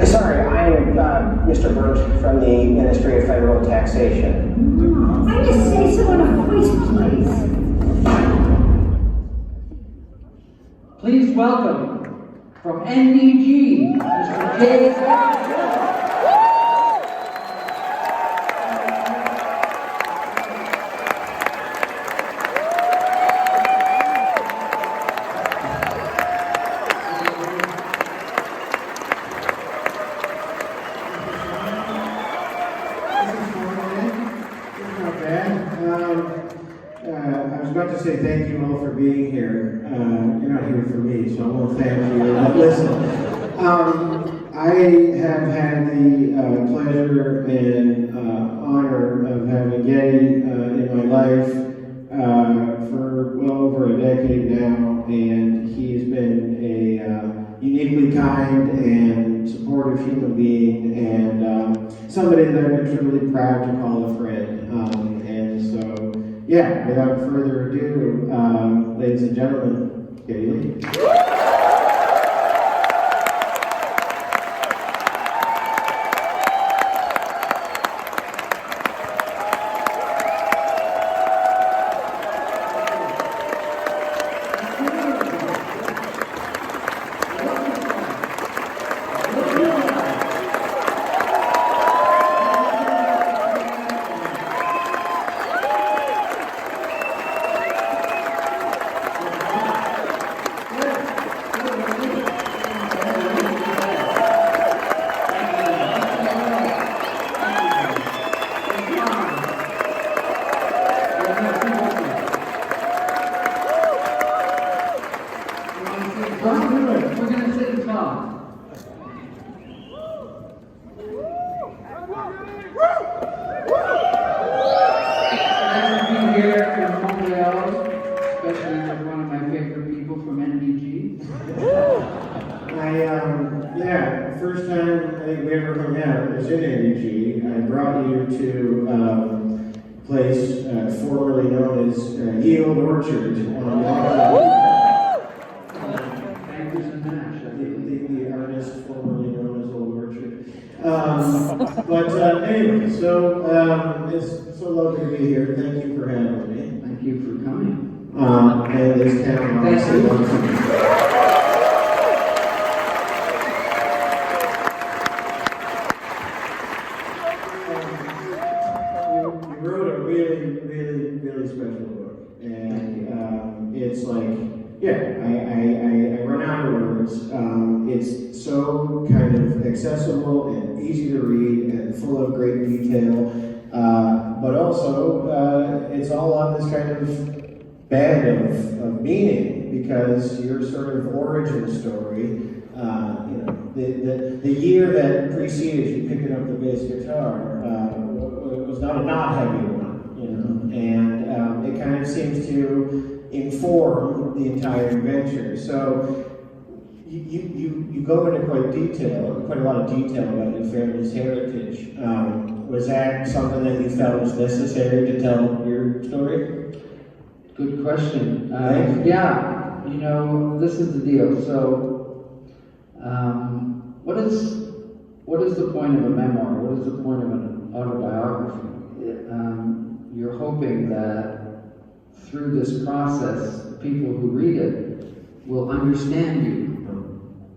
Sorry, I'm Mr. Burt from the Ministry of Federal Taxation. I just say so in a voice, please. Please welcome from N.D.G, Mr. Geddy Lee. I was about to say thank you all for being here. You're not here for me, so I won't thank you. But listen, I have had the pleasure and honor of having Geddy in my life for well over a decade now, and he's been a uniquely kind and supportive human being, and somebody that I'm truly proud to call a friend. And so, yeah, without further ado, ladies and gentlemen, Geddy Lee. Here in Montreal, especially with one of my favorite people from N.D.G. Yeah, first time I think we ever hung out was in N.D.G. I brought you to a place formerly known as Ye Old Orchard on Bankers and Mash. the artist formerly known as Old Orchard. But anyway, so it's so lovely to be here. Thank you for having me. Thank you for coming. And this town obviously loves me. You wrote a really special book, and it's like, yeah, I run out of words. It's so kind of accessible and easy to read and full of great detail, but also it's all on this kind of bed of meaning, because your sort of origin story, the year that preceded you picking up the bass guitar was not a heavy one, and it kind of seems to inform the entire adventure. So you go into quite a lot of detail about your family's heritage. Was that something that you felt was necessary to tell your story? Good question. Yeah, this is the deal. So, what is the point of a memoir? What is the point of an autobiography? You're hoping that through this process, people who read it will understand you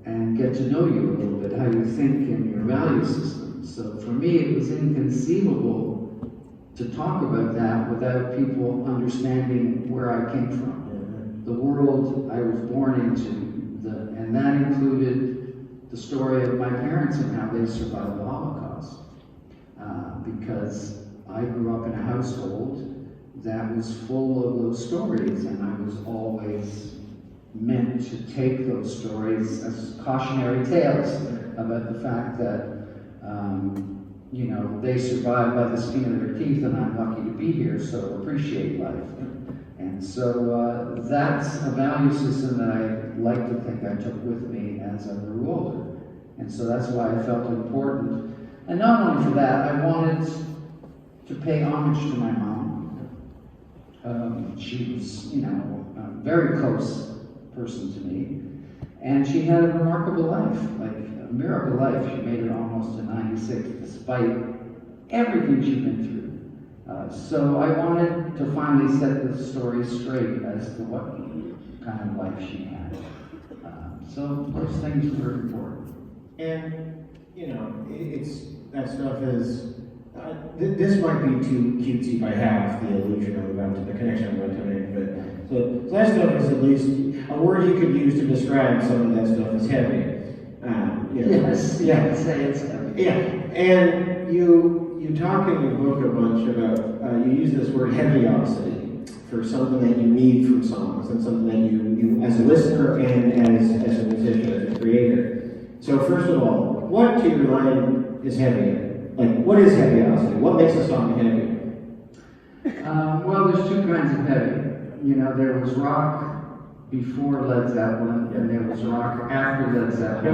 and get to know you a little bit, how you think and your value system. So for me, it was inconceivable to talk about that without people understanding where I came from, the world I was born into, and that included the story of my parents and how they survived the Holocaust. Because I grew up in a household that was full of those stories, and I was always meant to take those stories as cautionary tales about the fact that they survived by the skin of their teeth, and I'm lucky to be here, so appreciate life. And so that's a value system that I like to think I took with me as I grew older. And so that's why I felt important. And not only for that, I wanted to pay homage to my mom. She was, a very close person to me. And she had a remarkable life. Like, miracle life. She made it almost to 96 despite everything she'd been through. So I wanted to finally set the story straight as to what kind of life she had. So those things were important. And, you know, that stuff is, this might be too cutesy by half, the illusion I'm about to, the connection I'm about to make, but so that stuff is at least a word you could use to describe some of that stuff is heavy. You know, Yes, yeah. Say it's heavy. Yeah, and you talk in your book a bunch about, you use this word heaviosity for something that you need from songs and something that you as a listener and as a musician, as a creator. So first of all, what to your mind is heavy? Like, what is heaviosity? What makes a song heavy? Well, there's two kinds of heavy. You know, there was rock before Led Zeppelin, and there was rock after Led Zeppelin. They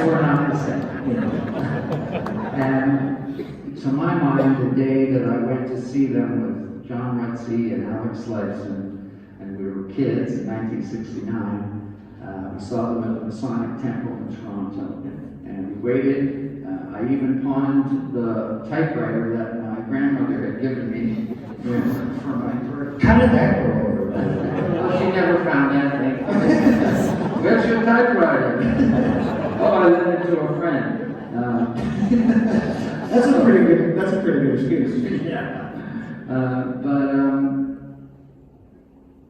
were not the same. And to my mind, the day that I went to see them with John Rutsey and Alex Lifeson, and we were kids in 1969, we saw them at the Masonic Temple in Toronto, and we waited. I even pawned the typewriter that my grandmother had given me for my birthday. How did that go over? Well, she never found that thing. Where's your typewriter? Oh, I lent it to a friend. That's a pretty good excuse. Yeah.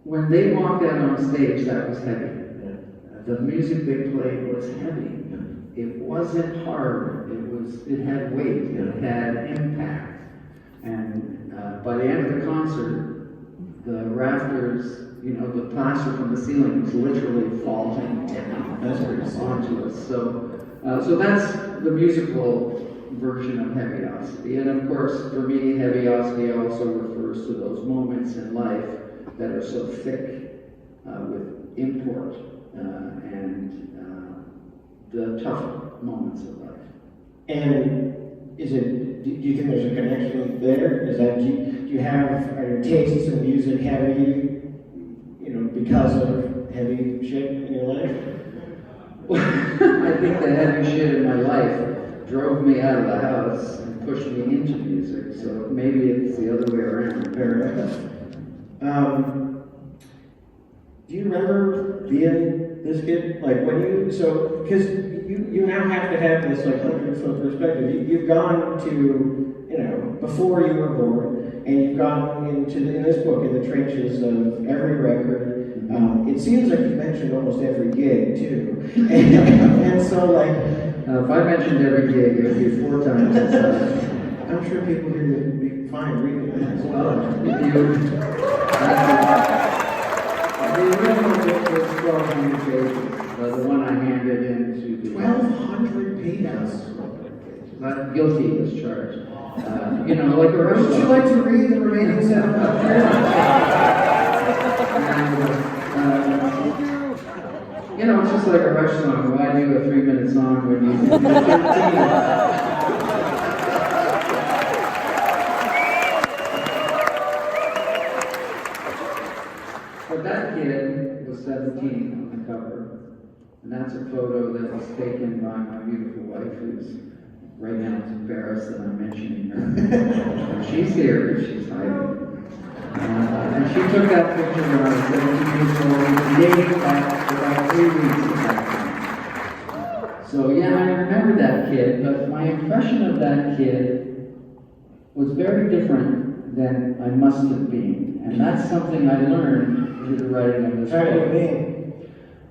When they walked out on stage, that was heavy. The music they played was heavy. It wasn't hard. It had weight. It had impact. And by the end of the concert, the rafters, you know, the plaster from the ceiling was literally falling down onto us. So that's the musical version of heaviosity. And of course, for me, heaviosity also refers to those moments in life that are so thick with import and the tough moments of life. And do you think there's a connection there? Is that, do you have, are your tastes in music heavy, you know, because of heavy shit in your life? I think the heavy shit in my life drove me out of the house and pushed me into music, so maybe it's the other way around. Fair enough. Do you remember being this kid? Like when because you now have to have this like 100-foot perspective. You've gone to, you know, before you were born, and you've gone in this book, in the trenches of every record. It seems like you mentioned almost every gig too. and so like... if I mentioned every gig, it would be 4 times as high. I'm sure people here would be fine reading that. The original book was 1,200 pages. The one I handed in to the... 1,200 pages? Not guilty as charged. You know, like a rush. Would you like to read the remaining 700 pages? You know, it's just like a Rush song. Why do a 3-minute song when you can do 13? But that kid was 17 on the cover. And that's a photo that was taken by my beautiful wife, who's right now in Paris, and I'm mentioning her. She's here, but she's hiding. And she took that picture when I was 17 years old, dating back for about 3 weeks at that time. So yeah, I remember that kid, but my impression of that kid was very different than I must have been. And that's something I learned through the writing of this book. How do you mean?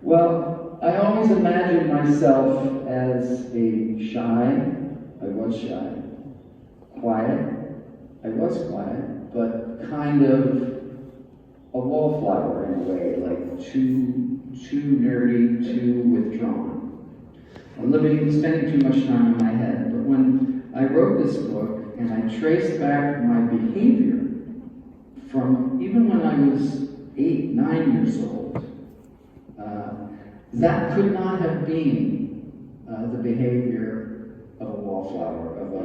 Well, I always imagined myself as I was shy, quiet, I was quiet, but kind of a wallflower in a way, like too nerdy, too withdrawn. Spending too much time in my head. But when I wrote this book and I traced back my behavior from even when I was 8, 9 years old, that could not have been the behavior of a wallflower, of a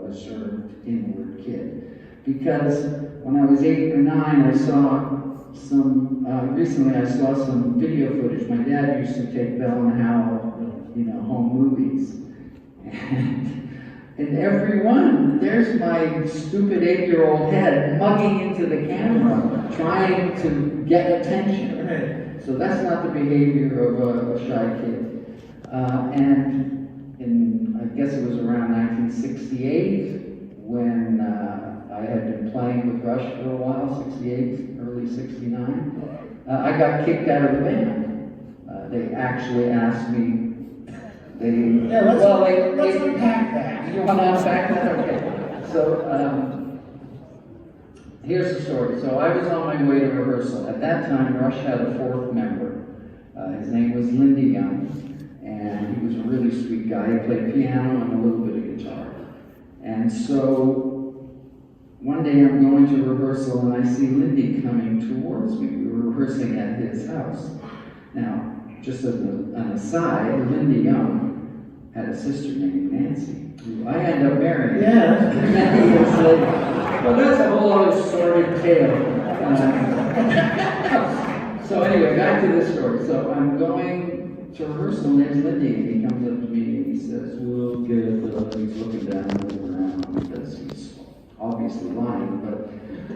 reserved inward kid. Because when I was 8 or 9, I saw recently I saw some video footage. My dad used to take Bell and Howell home movies. And in every one, there's my stupid 8-year-old head mugging into the camera, trying to get attention. So that's not the behavior of a shy kid. And I guess it was around 1968, when I had been playing with Rush for a while, 68, early 69, I got kicked out of the band. They actually asked me, let's unpack that. You want to unpack that? Okay. So, here's the story. So I was on my way to rehearsal. At that time, Rush had a 4th member. His name was Lindy Young, and he was a really sweet guy. He played piano and a little bit of guitar. And so one day I'm going to rehearsal and I see Lindy coming towards me. We were rehearsing at his house. Now, just as an aside, Lindy Young had a sister named Nancy, who I ended up marrying. Yeah. Many years later. Well, that's a whole other sordid tale. So anyway, back to this story. So I'm going to rehearsal, and there's Lindy, and he comes up to me and he says, "We'll get," he's looking down and looking around because he's obviously lying, but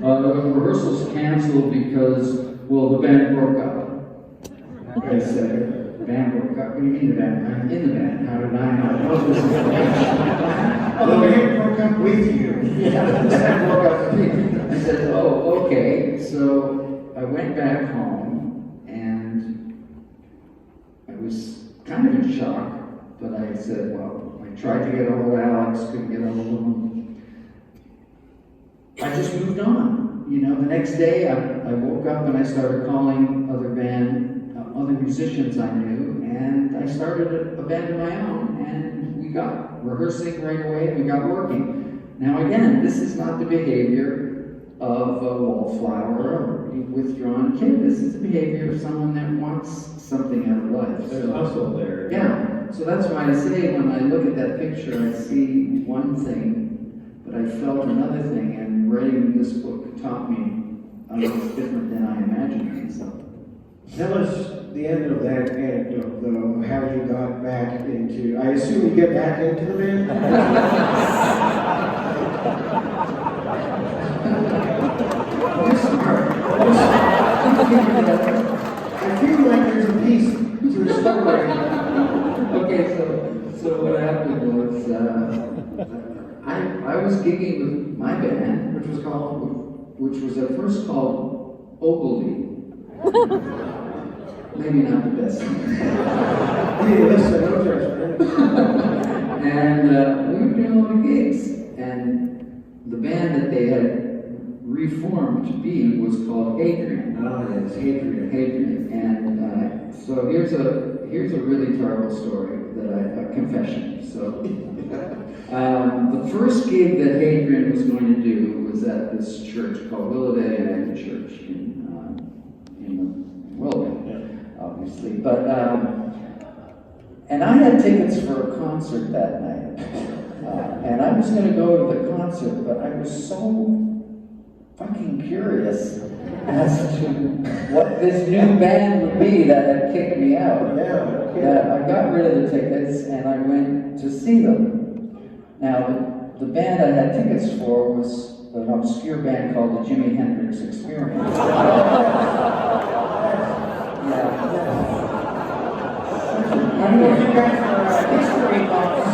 the rehearsal's canceled because, well, the band broke up. I said, "The band broke up? What do you mean the band? I'm in the band. How did I know this information?" Oh, the band broke up with you. Yeah, the band broke up with me. I said, "Oh, okay." So I went back home and I was kind of in shock, but I said, well, I tried to get a hold of Alex, couldn't get a hold of him. I just moved on. The next day I woke up and I started calling other musicians I knew, and I started a band of my own, and we got rehearsing right away, we got working. Now again, this is not the behavior of a wallflower or a withdrawn kid. This is the behavior of someone that wants something out of life. There's hustle there. Yeah, so that's why I say when I look at that picture, I see one thing, but I felt another thing, and writing this book taught me it's different than I imagined myself. Tell us the end of that anecdote, though, how you got back into, I assume you get back into the band? You're smart. I feel like there's a piece to the story. Okay, so what happened was, I was gigging with my band, which was at first called Ogilvy. Maybe not the best. Hey, listen, no judgment. And we were doing a lot of gigs, and the band that they had reformed to be was called Hadrian. Oh, yes, Hadrian. And so here's a really terrible story a confession. So the first gig that Hadrian was going to do was at this church called Villa Stangiato Church in the Willow, obviously. But and I had tickets for a concert that night, and I was going to go to the concert, but I was so fucking curious as to what this new band would be that had kicked me out. That I got rid of the tickets and I went to see them. Now, the band I had tickets for was an obscure band called the Jimi Hendrix Experience. I don't know if you guys are history buffs.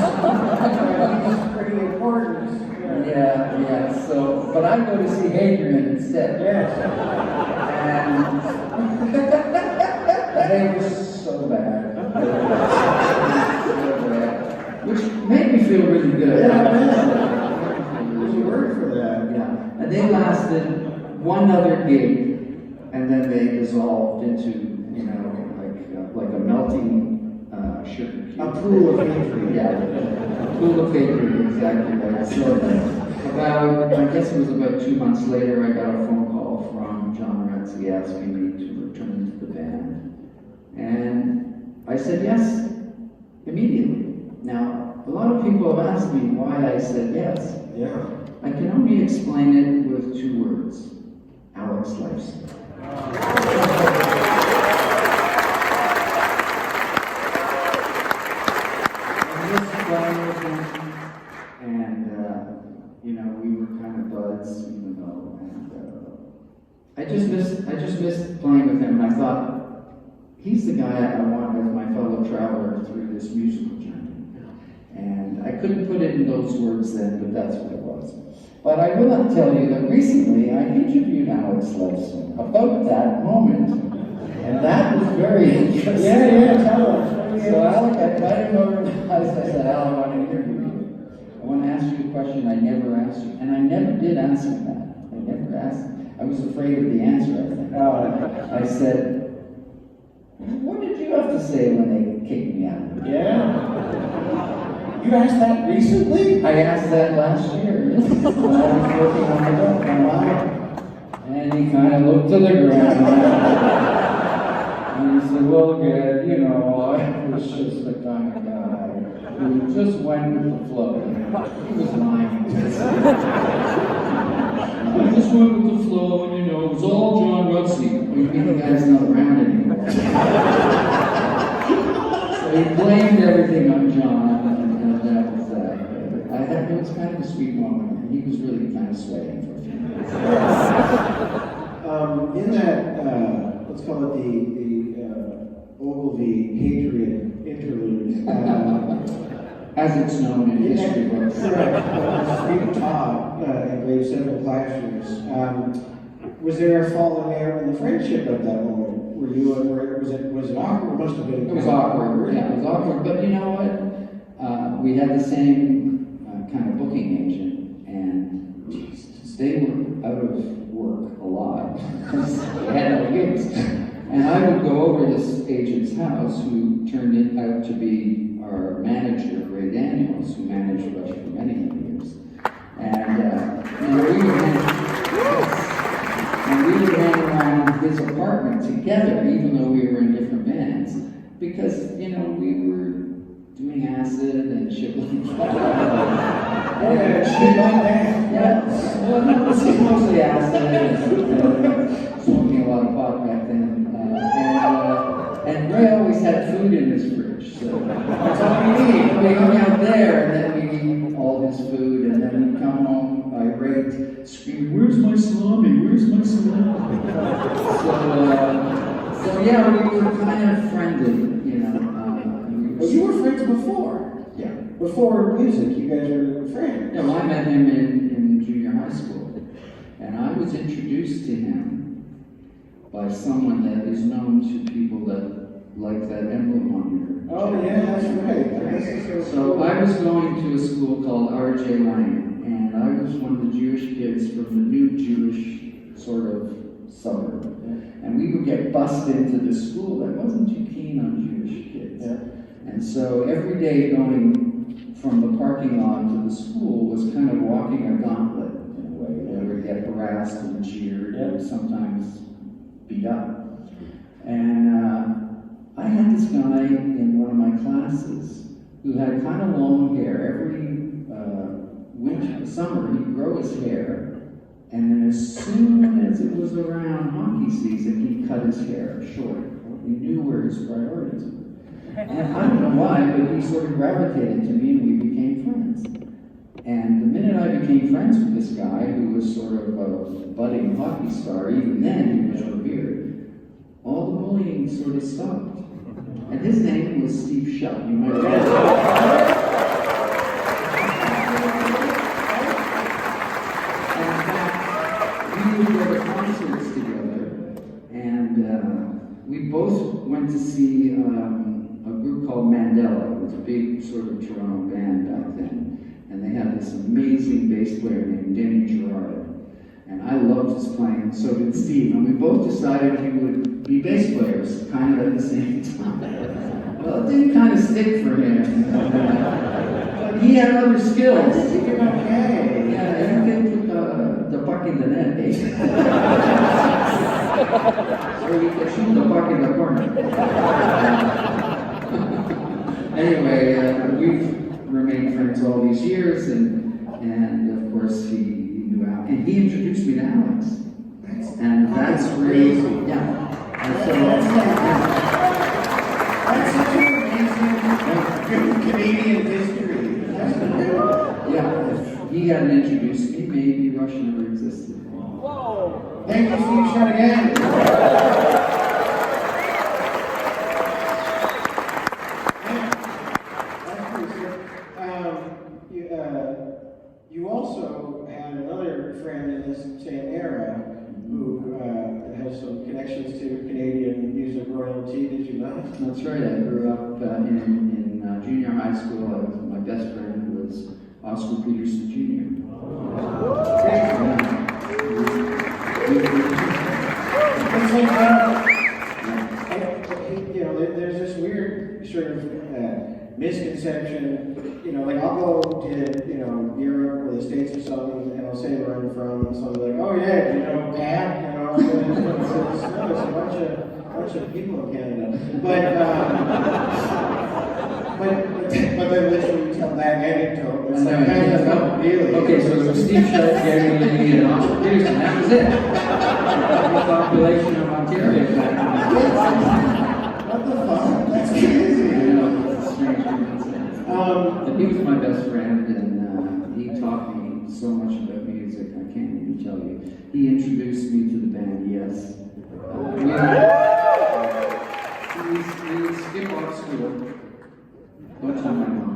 It's pretty important. Yeah. So, but I go to see Hadrian instead. Yes. And they were so bad. Which made me feel really good. There's a word for that. Yeah. And they lasted one other gig, and then they dissolved into, like a melting sugar cube. A pool of hatred. Yeah, a pool of hatred, exactly right. So I guess it was about 2 months later, I got a phone call from John Rutsey asking me to return to the band. And I said yes, immediately. Now, a lot of people have asked me why I said yes. Yeah. I can only explain it with 2 words: Alex Lifeson. And, you know, we were kind of buds, even though, and I just missed playing with him, and I thought, he's the guy I want as my fellow traveler through this musical journey. And I couldn't put it in those words then, but that's what it was. But I will not tell you that recently I interviewed Alex Lifeson about that moment. And that was very interesting. Yeah, tell us. So Alec, I invited him over to the house. I said, Al, I want to interview you. I want to ask you a question I never asked you. And I never did ask him that. I never asked him. I was afraid of the answer, I think. I said, what did you have to say when they kicked me out? Yeah. You asked that recently? I asked that last year when I was working on the book. And he kind of looked to the ground. And he said, well, Ged, you know, I was just the kind of guy who just went with the flow. He was lying. I just went with the flow, and you know, it was all John Rutsey. We mean the guy's not around anymore. So he blamed everything on John, and that was that. It was kind of a sweet moment, and he was really kind of sweating for a few minutes. In that, let's call it the Ogilvy Patriot Interlude. As it's known in history books. Correct. Steve Todd engraved several plasters. Was there a falling out in the friendship at that moment? Was it awkward? It must have been. It was awkward. Yeah, it was awkward. But you know what? We had the same kind of booking agent, and they were out of work a lot because they had no gigs. And I would go over to this agent's house, who turned it out to be our manager, Ray Daniels, who managed Rush for many years. And you know, we would hang around his apartment together, even though we were in different bands, because you know we were doing acid and shit like that. Shit like that. Yeah. Well, no, this is mostly acid and smoking a lot of pot back then. And Ray always had food in his fridge, so that's all we need. We hung out there, and then we'd eat all his food, and then we'd come home irate, screaming, "Where's my salami? Where's my salami?" So yeah, we were kind of friendly, you know. Well, you were friends before. Yeah. Before music, you guys were friends. Yeah, well, I met him in junior high school, and I was introduced to him by someone that is known to people that like that emblem on your Oh yeah, that's right. So I was going to a school called R.J. Lang, and I was one of the Jewish kids from the new Jewish sort of suburb. And we would get bussed into this school that wasn't too keen on Jewish kids. Yeah. And so every day going from the parking lot to the school was kind of walking a gauntlet in a way. We would get harassed and cheered and sometimes beat up. And I had this guy in one of my classes who had kind of long hair. Every summer he'd grow his hair, and then as soon as it was around hockey season, he'd cut his hair short. He knew where his priorities were. And I don't know why, but he sort of gravitated to me, and we became friends. And the minute I became friends with this guy, who was sort of a budding hockey star, even then he was revered, all the bullying sort of stopped. And his name was Steve Shutt. You might have heard. And we would go to concerts together, and we both went to see a group called Mandela. It was a big sort of Toronto band back then, and they had this amazing bass player named Denny Gerard. And I loved his playing, and so did Steve. And we both decided we would be bass players, kind of at the same time. Well, it didn't kind of stick for him. But he had other skills. Okay. Yeah, he could put the puck in the net, basically. Or he could shoot the puck in the corner. Anyway, we've remained friends all these years, and of course he knew Alex, and he introduced me to Alex, and that's really and so that's such an amazing Canadian history. yeah. he hadn't introduced me, maybe Rush never existed. Whoa! Thank you, Steve Shutt again. You also had another friend in this same era who has some connections to Canadian music royalty, did you not? That's right, I grew up in junior high school. My best friend was Oscar Peterson Jr. There's this weird sort of misconception. Like I'll go to Europe or the States or something, and I'll say where I'm from, and someone's like, "Oh yeah, do you know Pat?" There's a bunch of people in Canada, but then literally tell that anecdote. It's like, not really. Okay, so it was Steve Shutt, Geddy Lee, and Oscar Peterson. That was it. The population of Ontario. What the fuck? That's crazy. He was my best friend, and he taught me so much about music, I can't even tell you. He introduced me to the band, yes. We would skip off school, don't tell my mom,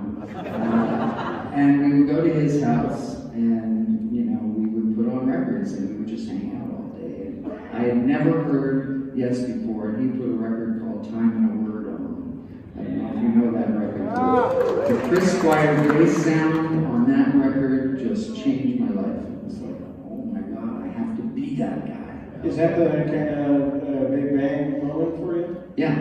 and we would go to his house, and we would put on records, and we would just hang out all day. And I had never heard Yes before, and he put a record called Time and a Word on. I don't know if you know that record. The Chris Squire bass sound on that record just changed my life. It was like, oh my God, I have to be that guy. Is that the kind of Big Bang moment for you? Yeah.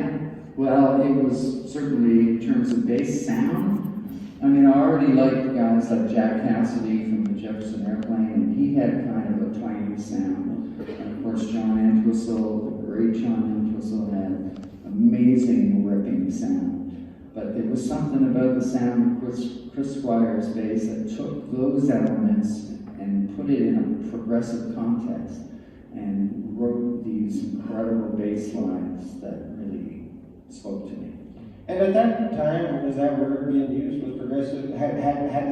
Well, it was certainly in terms of bass sound. I mean, I already liked guys like Jack Cassidy from the Jefferson Airplane, and he had kind of a twangy sound. And of course, John Entwistle, the great John Entwistle, had amazing ripping sound. But there was something about the sound of Chris Squire's bass that took those elements and put it in a progressive context and wrote these incredible bass lines that really spoke to me. And at that time, was that word being used? Was progressive? Had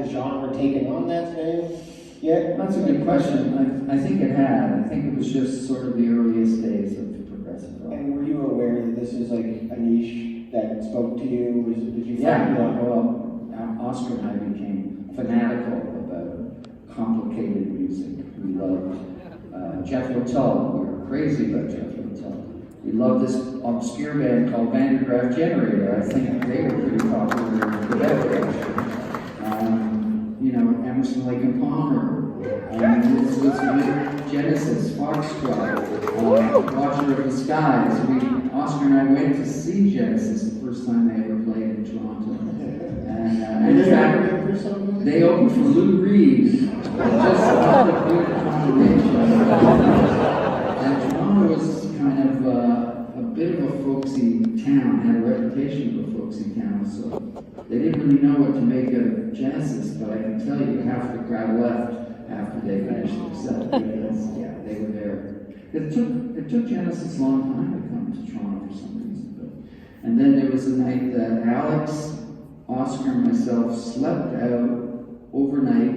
the genre taken on that name yet? That's a good question. I think it had. I think it was just sort of the earliest days of progressive rock. And were you aware that this is like a niche that spoke to you? Did you find Yeah, well, Oscar and I became fanatical about complicated music. We loved Jeff Littell. We were crazy about Jeff Littell. We loved this obscure band called Vandergraaf Generator. I think they were pretty popular in Quebec, actually. Emerson, Lake and Palmer. This was Genesis, Foxtrot, Watcher of the Skies. Oscar and I went to see Genesis the first time they ever played in Toronto. And in fact, they opened for Lou Reed. Just a good combination. And Toronto was kind of a bit of a folksy town, had a reputation of a folksy town, so they didn't really know what to make of Genesis, but I can tell you half the crowd left after they finished their set, because, they were there. It took Genesis a long time to come to Toronto for some reason, and then there was a night that Alex, Oscar, and myself slept out overnight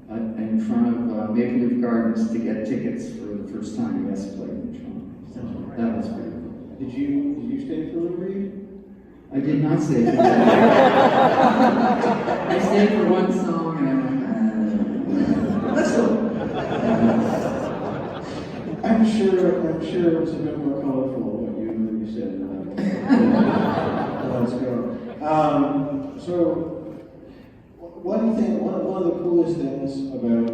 in front of Maple Leaf Gardens to get tickets for the first time Yes played in Toronto. So that was pretty cool. Did you stay for Lou Reed? I did not stay for that. I stayed for one song and let's go. I'm sure it was a bit more colorful what you said. Let's go. So one of the coolest things about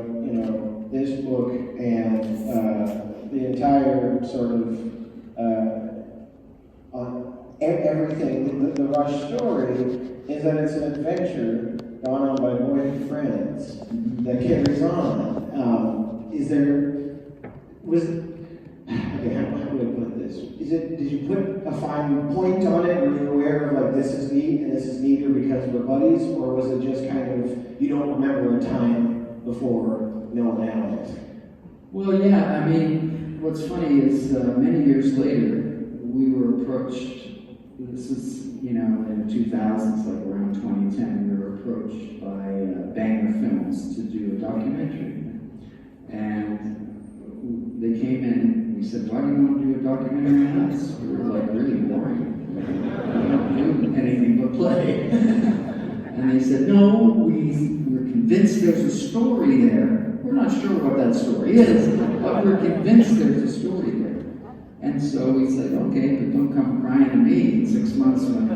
this book and the entire sort of everything, the Rush story, is that it's an adventure gone on by boys and friends that carries on. How do I put this? Did you put a fine point on it? Were you aware of this is neat and this is neater because we're buddies, or was it just kind of you don't remember a time before knowing Alex? Well, yeah. I mean, what's funny is many years later we were approached. This is in the 2000s, like around 2010, we were approached by Banger Films to do a documentary documentary. And they came in and we said, why do you want to do a documentary on us? We were like really boring. We don't do anything but play. And they said, no, we're convinced there's a story there. We're not sure what that story is, but we're convinced there's a story there. And so we said, okay, but don't come crying to me in 6 months when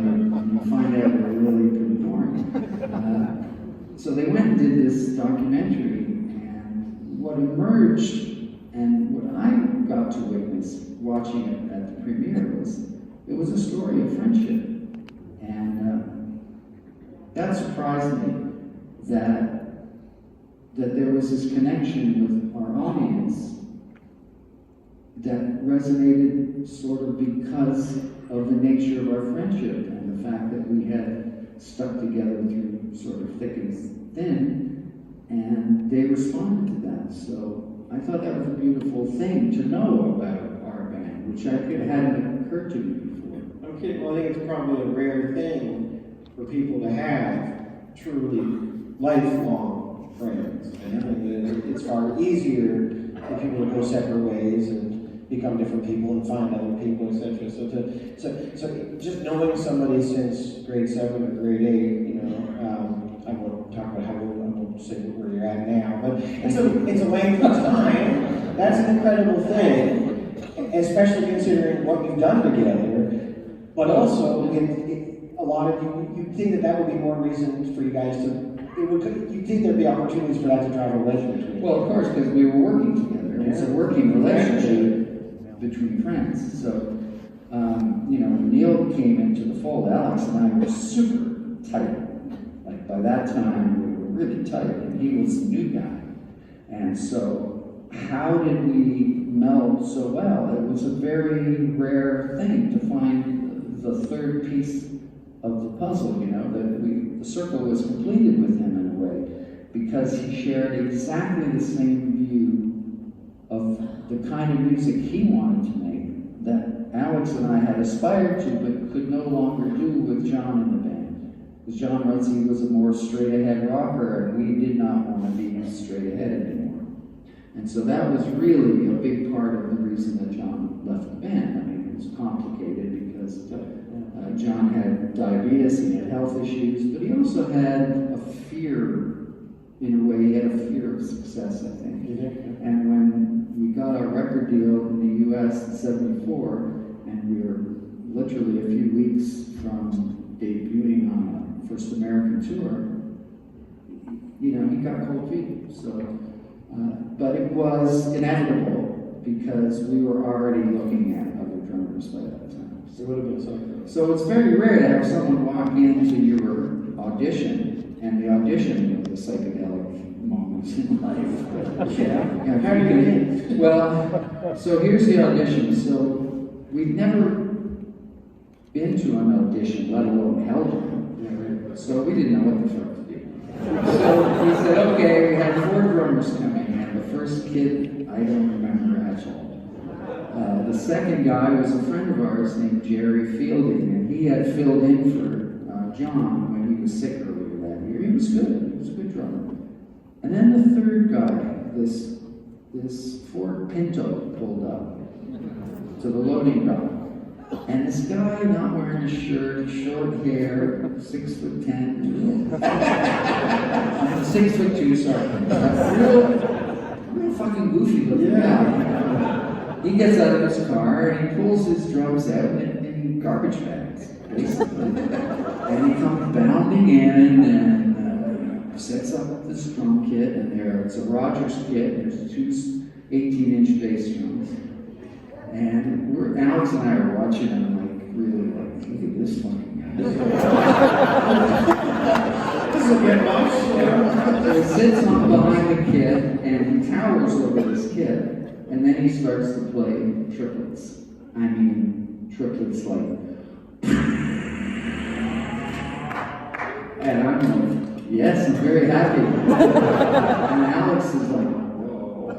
you find out we're really pretty boring. So they went and did this documentary, and what emerged, and what I got to witness watching it at the premiere was, it was a story of friendship. And that surprised me, that there was this connection with our audience that resonated sort of because of the nature of our friendship and the fact that we had stuck together through sort of thick and thin, and they responded to that. So I thought that was a beautiful thing to know about our band, which hadn't occurred to me before. Okay, well, I think it's probably a rare thing for people to have truly lifelong friends. And it's far easier for people to go separate ways and become different people and find other people, etc. So just knowing somebody since grade 7 or grade 8, you know, I won't talk about how old, I won't say where you're at now, but it's a length of time. That's an incredible thing, especially considering what you've done together. But also, a lot of you think that would be more reason for you guys to. You think there'd be opportunities for that to drive a wedge between? Well, of course, because we were working together. Yeah. It's a working relationship between friends. So, you know, when Neil came into the fold, Alex and I were super tight. Like by that time, we were really tight, and he was the new guy. And so, how did we meld so well? It was a very rare thing to find the third piece of the puzzle, you know, that the circle was completed with him in a way, because he shared exactly the same view of the kind of music he wanted to make that Alex and I had aspired to, but could no longer do with John in the band. Because John Rutsey was a more straight-ahead rocker, and we did not want to be straight-ahead anymore. And so that was really a big part of the reason that John left the band. I mean, it was complicated because John had diabetes, he had health issues, but he also had a fear, in a way, he had a fear of success, I think. And when we got our record deal in the US in '74, and we were literally a few weeks from debuting on a first American tour, you know, he got cold feet. So, but it was inevitable because we were already looking at other drummers by that time. So, what about something? So it's very rare to have someone walk into your audition, and the audition was a psychedelic moment in life. Yeah. How do you get in? Well, so here's the audition. So we'd never been to an audition, let alone held one. So we didn't know what the fuck to do. So we said, okay, we had 4 drummers coming, and the first kid I don't remember at all. The second guy was a friend of ours named Jerry Fielding, and he had filled in for John when he was sick earlier that year. He was good. He was a good drummer. And then the third guy, this Ford Pinto pulled up to the loading dock. And this guy not wearing a shirt, short hair, 6'10", 6'2", sorry. Real fucking goofy looking guy. He gets out of his car and he pulls his drums out in garbage bags, basically. And he comes bounding in and sets up this drum kit, and it's a Rogers kit. There's 2 18-inch bass drums. And Alex and I are watching him really like, look at this fucking guy. This is a bit much. So he sits on behind the kit and he towers over this kit. And then he starts to play triplets. I mean, triplets like... And I'm like, yes, I'm very happy. And Alex is like, whoa.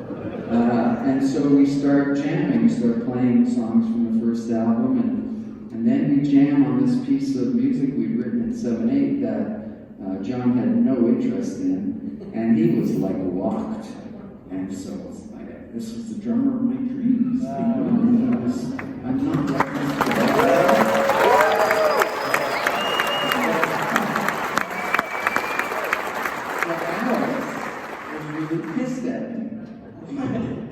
And so we start jamming. We start playing songs from the first album. And then we jam on this piece of music we'd written at 7/8 that John had no interest in. And and he was like locked. And so it's like, this was the drummer of my dreams. You know? And I'm not like this. Pissed at me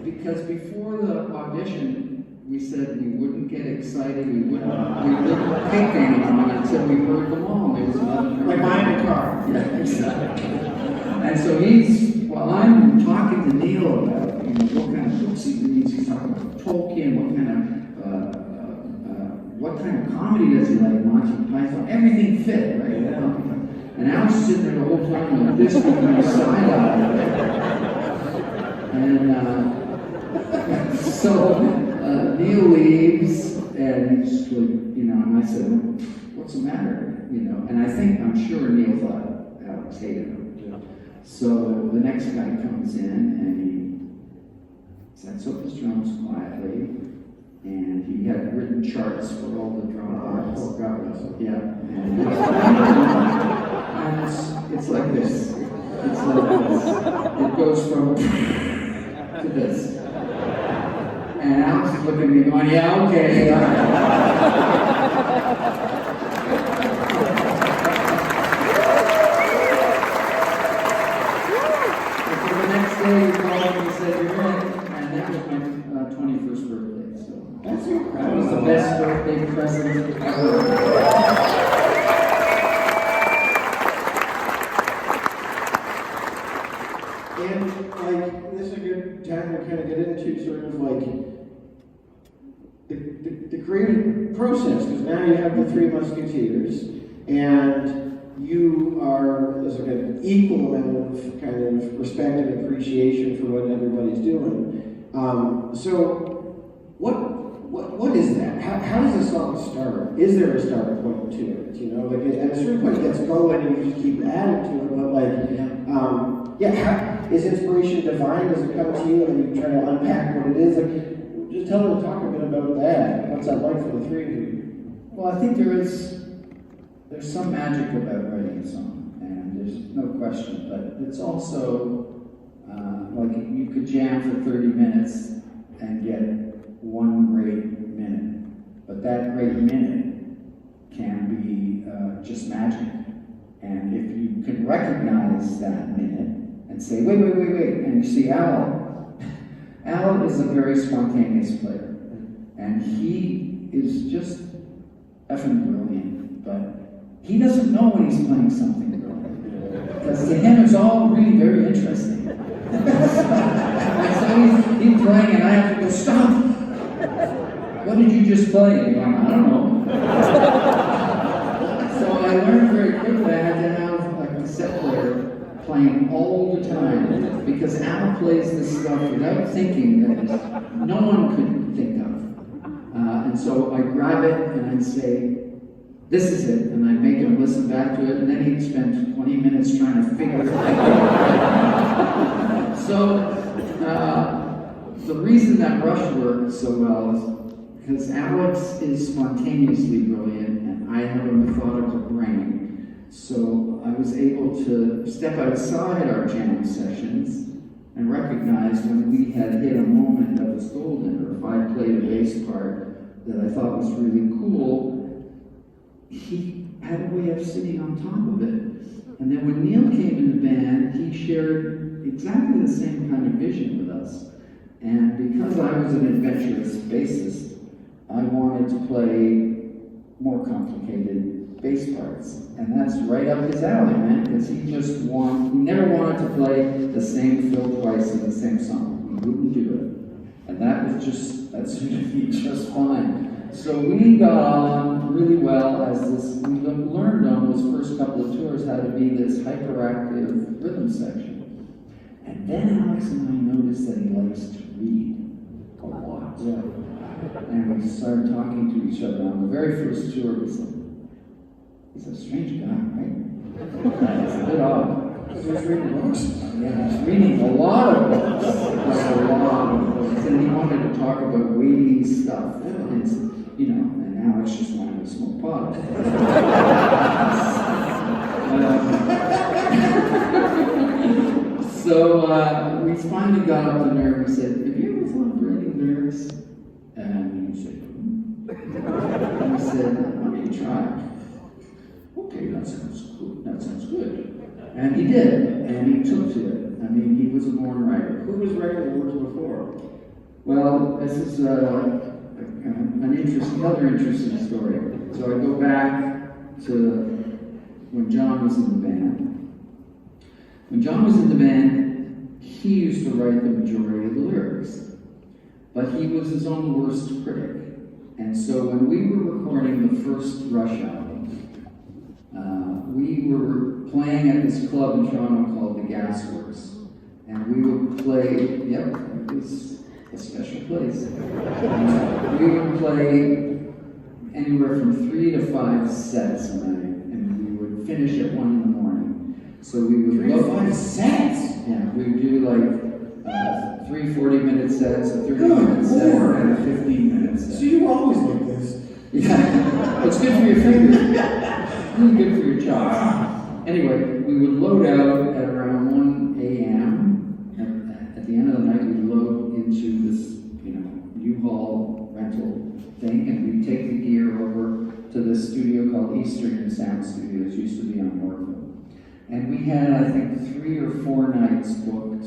because before the audition we said we wouldn't get excited, we wouldn't pick anyone until we heard them all. There was nothing Like buying a car. Yeah, exactly. And so I'm talking to Neil about what kind of books he reads. He's talking about Tolkien, what kind of comedy does he like, Monty Python, everything fit, right? Yeah. And I was sitting there the whole time like this, with my side eye. And so Neil leaves, and he's like, and I said, what's the matter? And I'm sure Neil thought Alex hated him. So the next guy comes in, and he sets up his drums quietly, and he had written charts for all the drum parts. Oh, God bless him. Yeah. And it's like this. It's like this. It goes from to this. And Alex is looking at me going, yeah, okay. And so the next day he called me and said, you're in. And that was my 21st birthday. So That's incredible. that was the best birthday present ever. And like, this is a good time to kind of get into sort of like the creative process, because now you have the Three Musketeers, and you are, there's like an equal amount of kind of respect and appreciation for what everybody's doing. So what is that? How does a song start? Is there a start point to it? Like at a certain point it gets going and you just keep adding to it, but like, is inspiration divine? Does it come to you and you try to unpack what it is? Like, just talk a bit about that. What's that like for the three of you? Well, I think there's some magic about writing a song, and there's no question, but it's also like you could jam for 30 minutes and get one great minute, but that great minute can be just magic. And if you can recognize that minute and say, wait, and you see Al is a very spontaneous player, and he is just effing brilliant, but he doesn't know when he's playing something brilliant, because to him it's all really very interesting. And so he's playing, and I have to go, stop! What did you just play? And I'm going, I don't know. So I learned very quickly I had to have a cassette player playing all the time, because Al plays this stuff without thinking that no one could think of. And so I grab it and I'd say, this is it, and I'd make him listen back to it, and then he'd spend 20 minutes trying to figure it out. So the reason that Rush worked so well is because Alex is spontaneously brilliant, and I have a methodical brain. So I was able to step outside our jam sessions and recognize when we had hit a moment that was golden, or if I played a bass part that I thought was really cool, he had a way of sitting on top of it. And then when Neil came in the band, he shared exactly the same kind of vision with us. And because I was an adventurous bassist, I wanted to play more complicated bass parts. And that's right up his alley, man, because he never wanted to play the same fill twice in the same song. He wouldn't do it. And that suited me just fine. So we got on really well as we learned on those first couple of tours how to be this hyperactive rhythm section. And then Alex and I noticed that he likes to read a lot. Yeah. And we started talking to each other on the very first tour. We said, he's a strange guy, right? It's a bit odd. He's reading books. Yeah, he's reading a lot of books. Like a lot of books. And he wanted to talk about weighty stuff. And Alex just wanted to smoke pot. So we finally got up the nerve. We said, "Have you ever thought of writing lyrics?" And he said, and we said, "Why don't you try?" "Okay, that sounds good. That sounds good." And he did, and he took to it. I mean, he was a born writer. Who was writing the words before? Well, this is another interesting story. So I go back to when John was in the band. When John was in the band, he used to write the majority of the lyrics. But he was his own worst critic. And so when we were recording the first Rush album, we were playing at this club in Toronto called the Gasworks. And we would play, it was a special place. We would play anywhere from 3 to 5 sets a night, and we would finish at 1 in the morning. So we would 3 to 5 sets? Yeah, we would do like 3 40-minute sets, a 30-minute set, and a 15-minute set. So you were always like this? Yeah, it's good for your fingers. Really good for your chops. Anyway, we would load out at around 1 a.m. At the end of the night, we'd load into this, U-Haul rental thing, and we'd take the gear over to this studio called Eastern Sound Studios, used to be on Yorkville. And we had, I think, 3 or 4 nights booked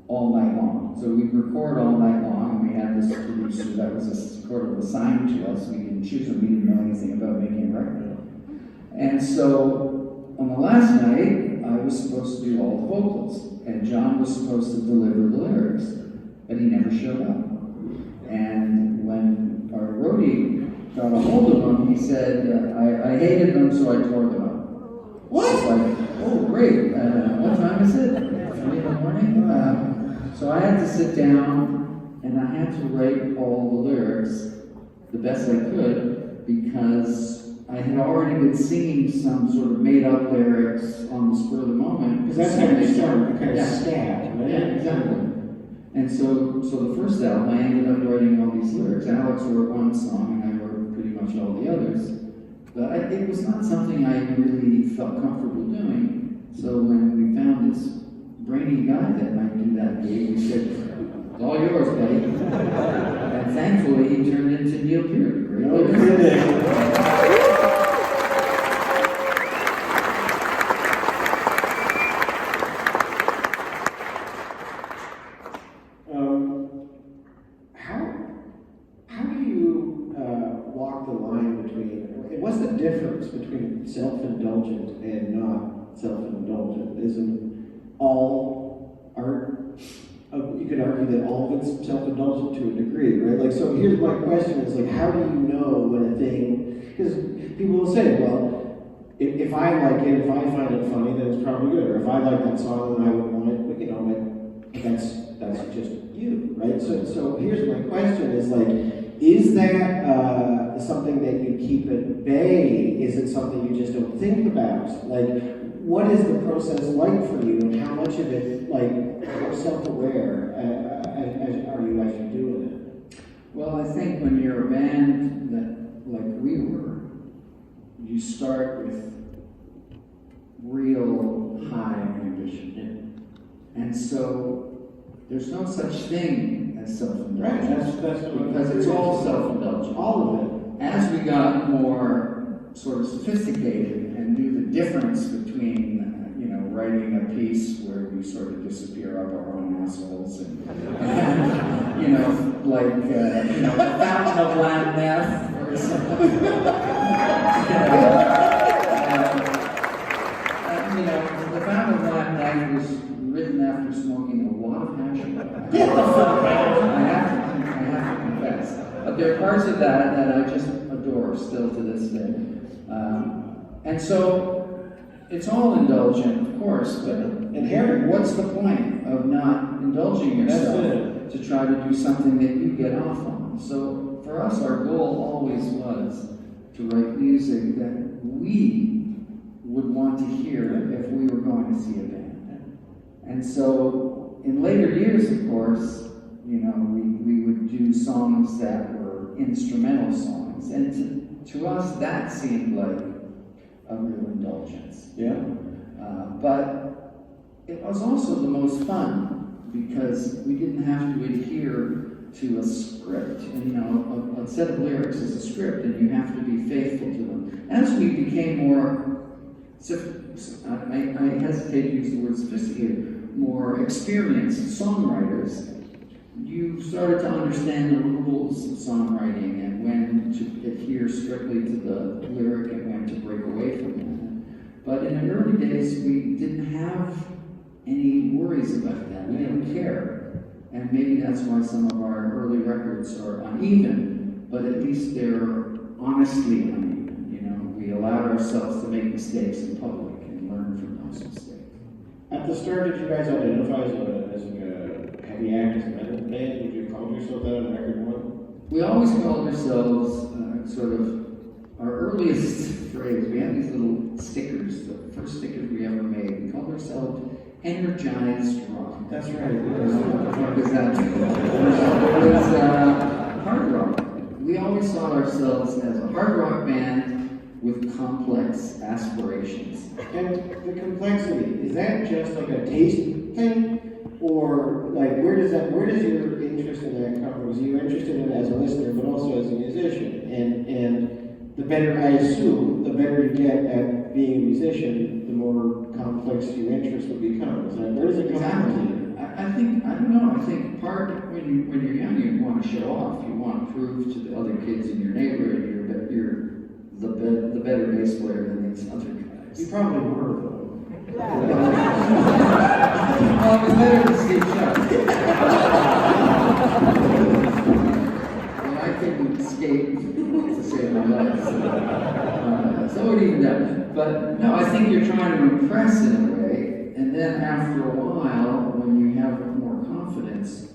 all night long. So we'd record all night long, and we had this producer that was sort of assigned to us. We didn't choose him, we didn't know anything about making a record. And so on the last night, I was supposed to do all the vocals, and John was supposed to deliver the lyrics, but he never showed up. And when our roadie got a hold of him, he said, I hated them, so I tore them up. What? I was like, oh, great. What time is it? 3 in the morning? So I had to sit down, and I had to write all the lyrics the best I could, because I had already been singing some sort of made-up lyrics on the spur of the moment. Because that's how you start, kind of Yeah. stab, right? Yeah, exactly. And so the first album, I ended up writing all these lyrics. Alex wrote one song, and I wrote pretty much all the others. But it was not something I really felt comfortable doing. So when we found this brainy guy that might do that gig, we said, "It's all yours, buddy." And thankfully, he turned into Neil Peart. No kidding. How do you walk the line between, what's the difference between self-indulgent and not self-indulgent? Isn't all art, you could argue that all of it's self-indulgent to a degree, right? Like, so here's my question is, like, how do you know when a thing, because people will say, well, if I like it, if I find it funny, then it's probably good. Or if I like that song, then I would want it, but that's just you, right? So here's my question is, like, is that something that you keep at bay? Is it something you just don't think about? Like, what is the process like for you, and how much of it, like, how self-aware are you as you're doing it? Well, I think when you're a band that, like we were, you start with real high ambition. And so there's no such thing as self-indulgence. Right, because it's all self-indulgent. All of it. As we got more sort of sophisticated and knew the difference between, writing a piece where we sort of disappear up our own assholes and the Fountain of Lamneth or something. The Fountain of Lamneth was written after smoking a lot of hash. I have to confess. But there are parts of that I just adore still to this day. And so it's all indulgent, of course, but inherent. What's the point of not indulging yourself to try to do something that you get off on? So for us, our goal always was to write music that we would want to hear if we were going to see a band. And so in later years, of course, we would do songs that were instrumental songs. And to us, that seemed like a real indulgence. Yeah. But it was also the most fun because we didn't have to adhere to a script. And, you know, a set of lyrics is a script, and you have to be faithful to them. As we became more, I hesitate to use the word sophisticated, more experienced songwriters, you started to understand the rules of songwriting and when to adhere strictly to the lyric and when to break away from that. But in the early days, we didn't have any worries about that. We didn't care. And maybe that's why some of our early records are uneven, but at least they're honestly uneven. You know, we allowed ourselves to make mistakes in public and learn from those mistakes. At the start, did you guys identify as a heavy act, as a metal band? Would you call yourself that on record one? We always called ourselves sort of, our earliest phrase, we had these little stickers, the first stickers we ever made. We called ourselves Energized Rock. That's right. What does that mean? It was hard rock. We always saw ourselves as a hard rock band with complex aspirations. And the complexity, is that just like a taste thing? Or like where does your interest in that come from? Because you're interested in it as a listener, but also as a musician. And the better, I assume, the better you get at being a musician, the more complex your interest will become. So where does it come from? I think part when you're young, you want to show off. You want to prove to the other kids in your neighborhood you're the better bass player than these other guys. You probably were, though. Well, it was better than Steve Shutt. When I couldn't skate to save my life, so it evened out. But no, I think you're trying to impress in a way, and then after a while, when you have more confidence,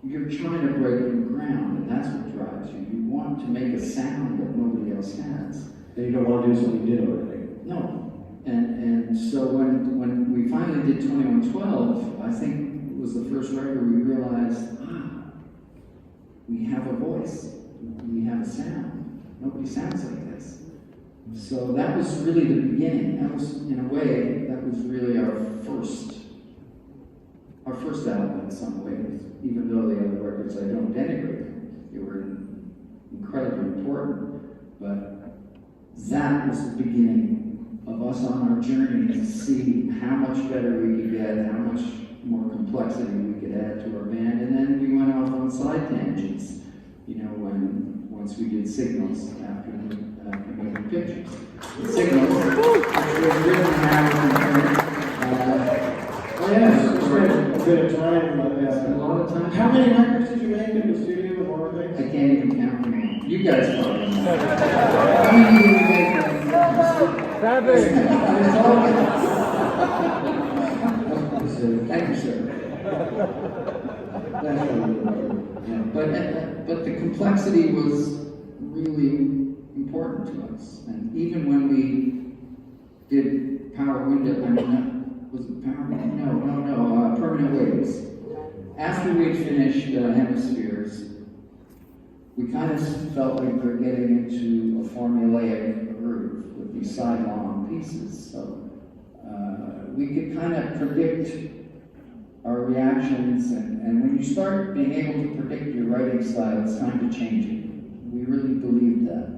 you're trying to break new ground, and that's what drives you. You want to make a sound that nobody else has. And you don't want to do something you did already. No. And so when we finally did 2112, I think it was the first record we realized, we have a voice, we have a sound. Nobody sounds like this. So that was really the beginning. That was, in a way, that was really our first album in some ways. Even though the other records I don't denigrate them, they were incredibly important. But that was the beginning of us on our journey to see how much better we could get, how much more complexity we could add to our band, and then we went off on side tangents. You know, once we did Signals after making pictures. Signals, which was written It's been a bit of time. a lot of time. How many records did you make in the studio with all things? I can't even count them all. You guys probably know. How many did we make? 7. Thank you, sir. But the complexity was really important to us. And even when we did Power Window, was it Power Window? No, Permanent Waves. After we finished Hemispheres, we kind of felt like we were getting into a formulaic groove with these sidelong pieces. So we could kind of predict our reactions, and when you start being able to predict your writing style, it's time to change it. We really believed that.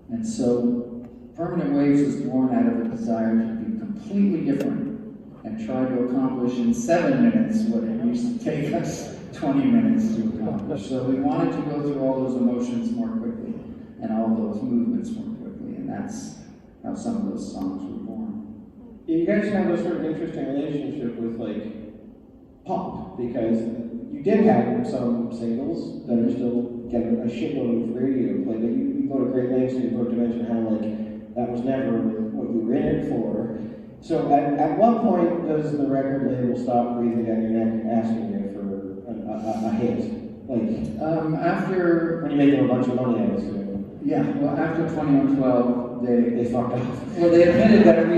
And so Permanent Waves was born out of a desire to be completely different and try to accomplish in 7 minutes what it used to take us 20 minutes to accomplish. So we wanted to go through all those emotions more quickly and all those movements more quickly, and that's how some of those songs were born. You guys have a sort of interesting relationship with like pop, because you did have some singles that are still getting a shitload of radio play, but you go to great lengths in your book to mention how like that was never what you were in it for. So at what point does the record label stop breathing down your neck asking you for a hit? Like After when you make them a bunch of money, I assume. Yeah, well, after 2112, They fucked off. well, they admitted that we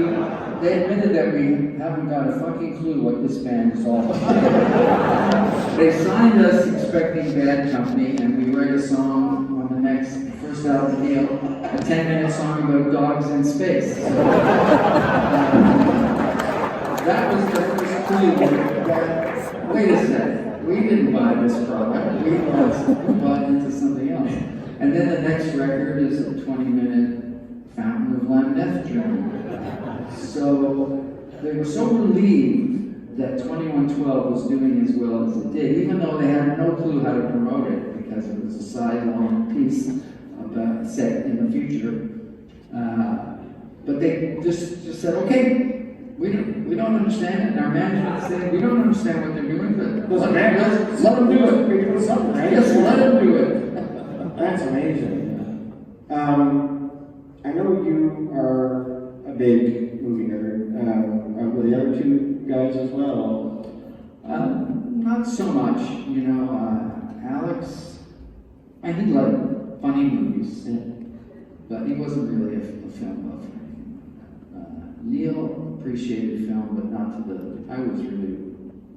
haven't got a fucking clue what this band is all about. They signed us expecting bad company, and we write a song on the first album deal, a 10-minute song about dogs in space. So, that was the first Wait a second. We didn't buy this product. We bought into something else. And then the next record is a 20-minute Fountain of Lamneth journey. So they were so relieved that 2112 was doing as well as it did, even though they had no clue how to promote it because it was a sideline piece about set in the future. But they just said, okay, we don't understand it, and our management said, we don't understand what they're doing, but let them do it. We're doing something, right? Yes, let them do it. That's amazing. I know you are a big movie nerd. Were the other two guys as well? Not so much, you know. Alex, he liked funny movies, but he wasn't really a film lover. Neil appreciated film, but not to the. I was really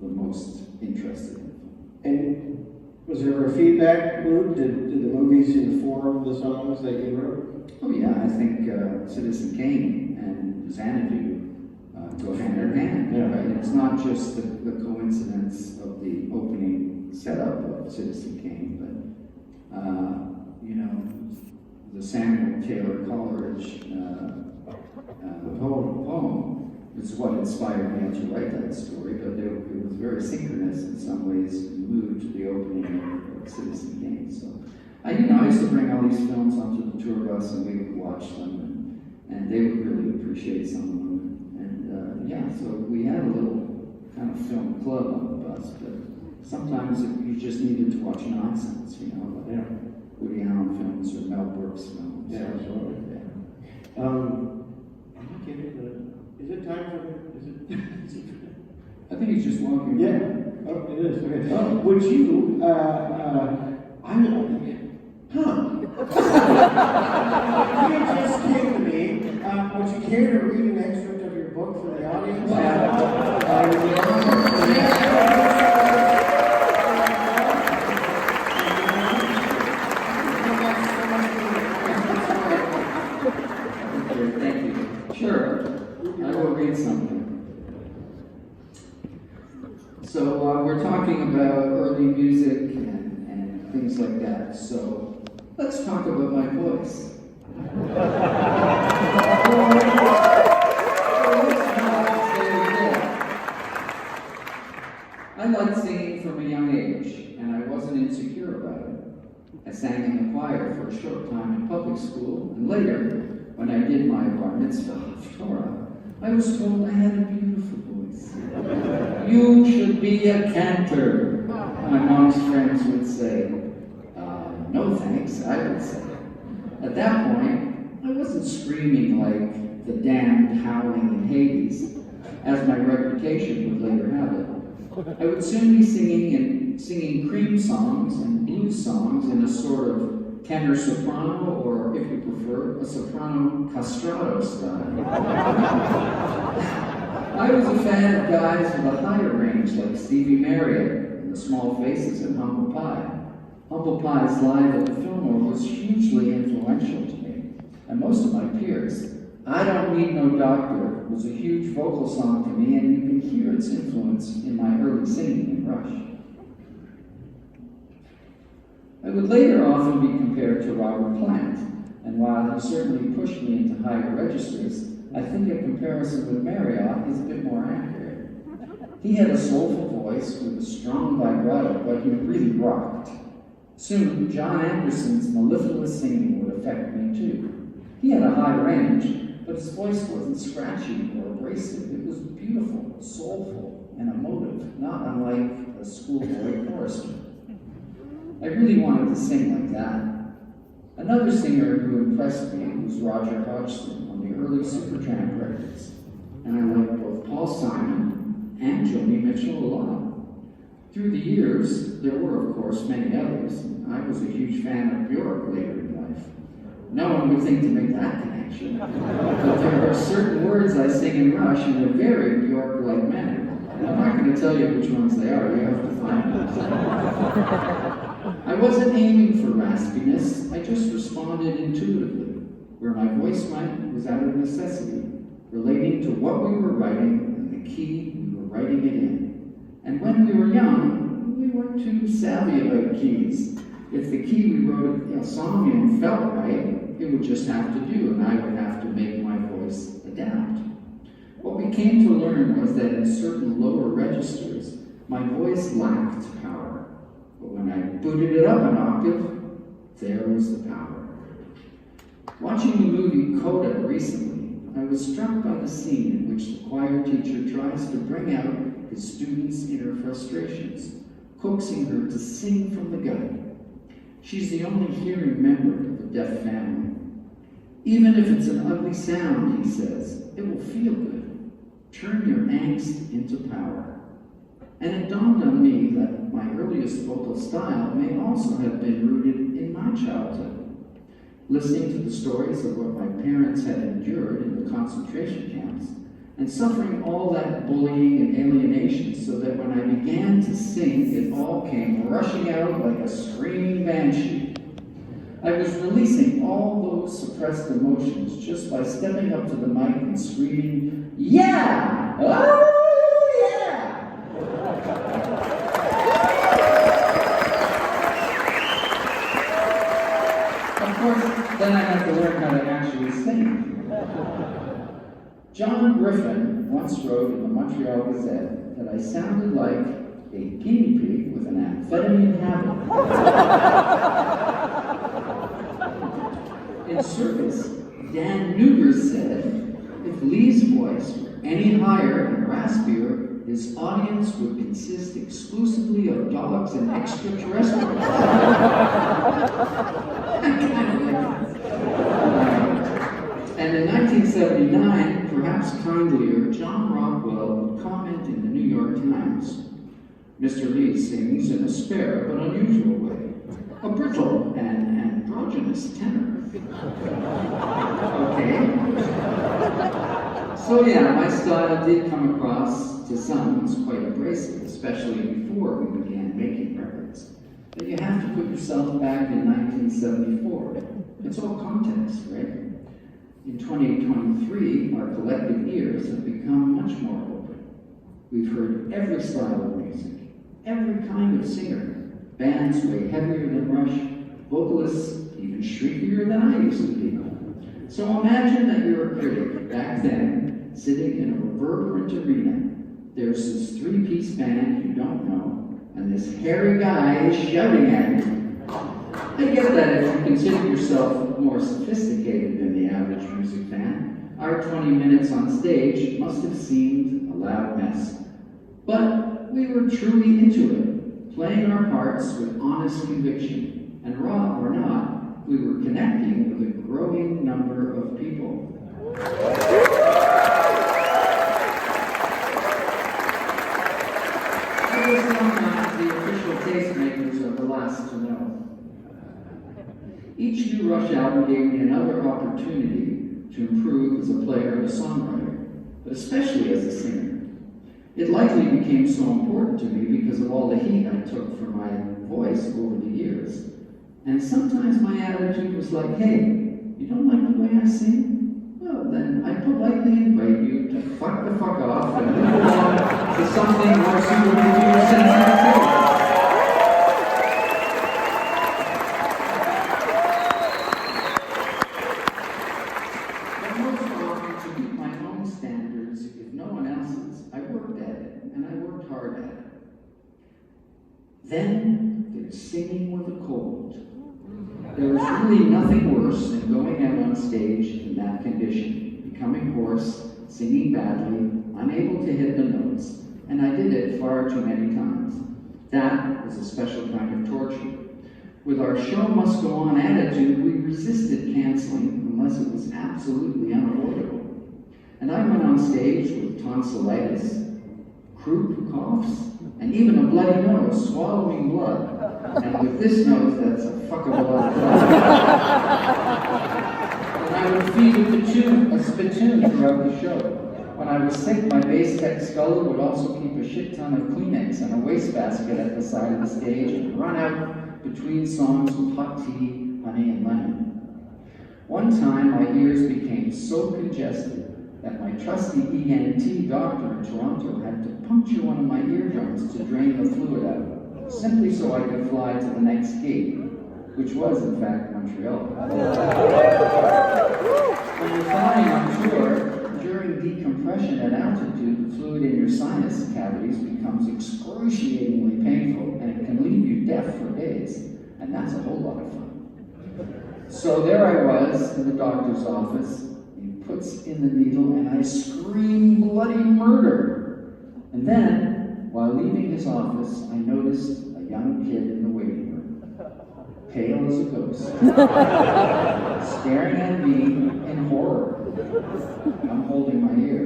the most interested in film. And was there a feedback loop? Did the movies inform the songs that you wrote? Oh yeah, I think Citizen Kane and Xanadu go hand in hand. Yeah. Right? It's not just the coincidence of the opening setup of Citizen Kane, but you know, the Samuel Taylor Coleridge poem is what inspired me to write that story, but it was very synchronous in some ways, moved to the opening of Citizen Kane. So, I used to bring all these films onto the tour bus and we would watch them, and they would really appreciate some of them. And so we had a little kind of film club on the bus, but sometimes you just needed to watch nonsense, you know, like Woody Allen films or Mel Brooks films. Yeah, absolutely. Yeah. Is it time for? I think he's just walking. Yeah. Oh, it is. Okay. Oh. Would you? You just came to me. Would you care to read an excerpt of your book for the audience? Thank you. Sure, I will read something. So we're talking about early music and things like that. So let's talk about my voice. I liked singing from a young age, and I wasn't insecure about it. I sang in the choir for a short time in public school, and later, when I did my bar mitzvah of Torah, I was told I had a beautiful voice. You should be a cantor, my mom's friends would say. No thanks, I would say. At that point, I wasn't screaming like the damned howling in Hades, as my reputation would later have it. I would soon be singing cream songs and blues songs in a sort of tenor soprano, or if you prefer, a soprano castrato style. I was a fan of guys with a higher range like Stevie Marriott and the Small Faces and Humble Pie. Humble Pie's Live at the Fillmore was hugely influential to me, and most of my peers. I Don't Need No Doctor was a huge vocal song to me, and you can hear its influence in my early singing in Rush. I would later often be compared to Robert Plant, and while he certainly pushed me into higher registers, I think a comparison with Marriott is a bit more accurate. He had a soulful voice with a strong vibrato, but he really rocked. Soon, John Anderson's mellifluous singing would affect me too. He had a high range, but his voice wasn't scratchy or abrasive. It was beautiful, soulful, and emotive, not unlike a schoolboy chorister. I really wanted to sing like that. Another singer who impressed me was Roger Hodgson on the early Supertramp records, and I liked both Paul Simon and Joni Mitchell a lot. Through the years, there were, of course, many others. I was a huge fan of Bjork later in life. No one would think to make that connection, but there are certain words I sing in Rush in a very Bjork-like manner. I'm not going to tell you which ones they are, you have to find them. I wasn't aiming for raspiness, I just responded intuitively. Where my voice went was out of necessity, relating to what we were writing and the key we were writing it in. too savvy about keys. If the key we wrote a song in felt right, it would just have to do, and I would have to make my voice adapt. What we came to learn was that in certain lower registers, my voice lacked power. But when I booted it up an octave, there was the power. Watching the movie Coda recently, I was struck by the scene in which the choir teacher tries to bring out his students' inner frustrations, coaxing her to sing from the gut. She's the only hearing member of a deaf family. Even if it's an ugly sound, he says, it will feel good. Turn your angst into power. And it dawned on me that my earliest vocal style may also have been rooted in my childhood. Listening to the stories of what my parents had endured in the concentration camps, and suffering all that bullying and alienation, so that when I began to sing, it all came rushing out like a screaming banshee. I was releasing all those suppressed emotions just by stepping up to the mic and screaming, "Yeah! Oh, yeah!" Of course, then I had to learn how to actually sing. John Griffin once wrote in the Montreal Gazette that I sounded like a guinea pig with an amphetamine habit. In Circus, Dan Newber said, if Lee's voice were any higher and raspier, his audience would consist exclusively of dogs and extraterrestrials. And in 1979, perhaps kindlier, John Rockwell would comment in the New York Times, Mr. Lee sings in a spare but unusual way, a brittle and androgynous tenor. Okay. So yeah, my style did come across to some as quite abrasive, especially before we began making records. But you have to put yourself back in 1974. It's all context, right? In 2023, our collective ears have become much more open. We've heard every style of music, every kind of singer, bands way heavier than Rush, vocalists even shriekier than I used to be. So imagine that you're a critic back then, sitting in a reverberant arena. There's this three-piece band you don't know, and this hairy guy is shouting at you. I get that if you consider yourself more sophisticated than the average music fan, our 20 minutes on stage must have seemed a loud mess. But we were truly into it, playing our parts with honest conviction, and raw or not, we were connecting with a growing number of people. I was not the official tastemakers are the last to know. Each new Rush album gave me another opportunity to improve as a player and a songwriter, but especially as a singer. It likely became so important to me because of all the heat I took for my voice over the years. And sometimes my attitude was like, hey, you don't like the way I sing? Well, then I politely invite you to fuck the fuck off and move along to something more suitable to your sensitivity. Then there's singing with a cold. There was really nothing worse than going out on stage in that condition, becoming hoarse, singing badly, unable to hit the notes, and I did it far too many times. That was a special kind of torture. With our show must go on attitude, we resisted canceling unless it was absolutely unavoidable. And I went on stage with tonsillitis, croup coughs, and even a bloody nose, swallowing blood. And with this nose, that's a fuck of a lot of blood. And I would feed a spittoon throughout the show. When I was sick, my bass tech Scully would also keep a shit ton of Kleenex and a wastebasket at the side of the stage and run out between songs with hot tea, honey, and lemon. One time, my ears became so congested that my trusty ENT doctor in Toronto had to puncture one of my eardrums to drain the fluid out. simply so I could fly to the next gig, which was in fact Montreal. When you're flying on tour, during decompression at altitude, the fluid in your sinus cavities becomes excruciatingly painful, and it can leave you deaf for days, and that's a whole lot of fun. So there I was in the doctor's office. He puts in the needle, and I scream bloody murder. And then, while leaving his office, I noticed a young kid in the waiting room, pale as a ghost, staring at me in horror. I'm holding my ear.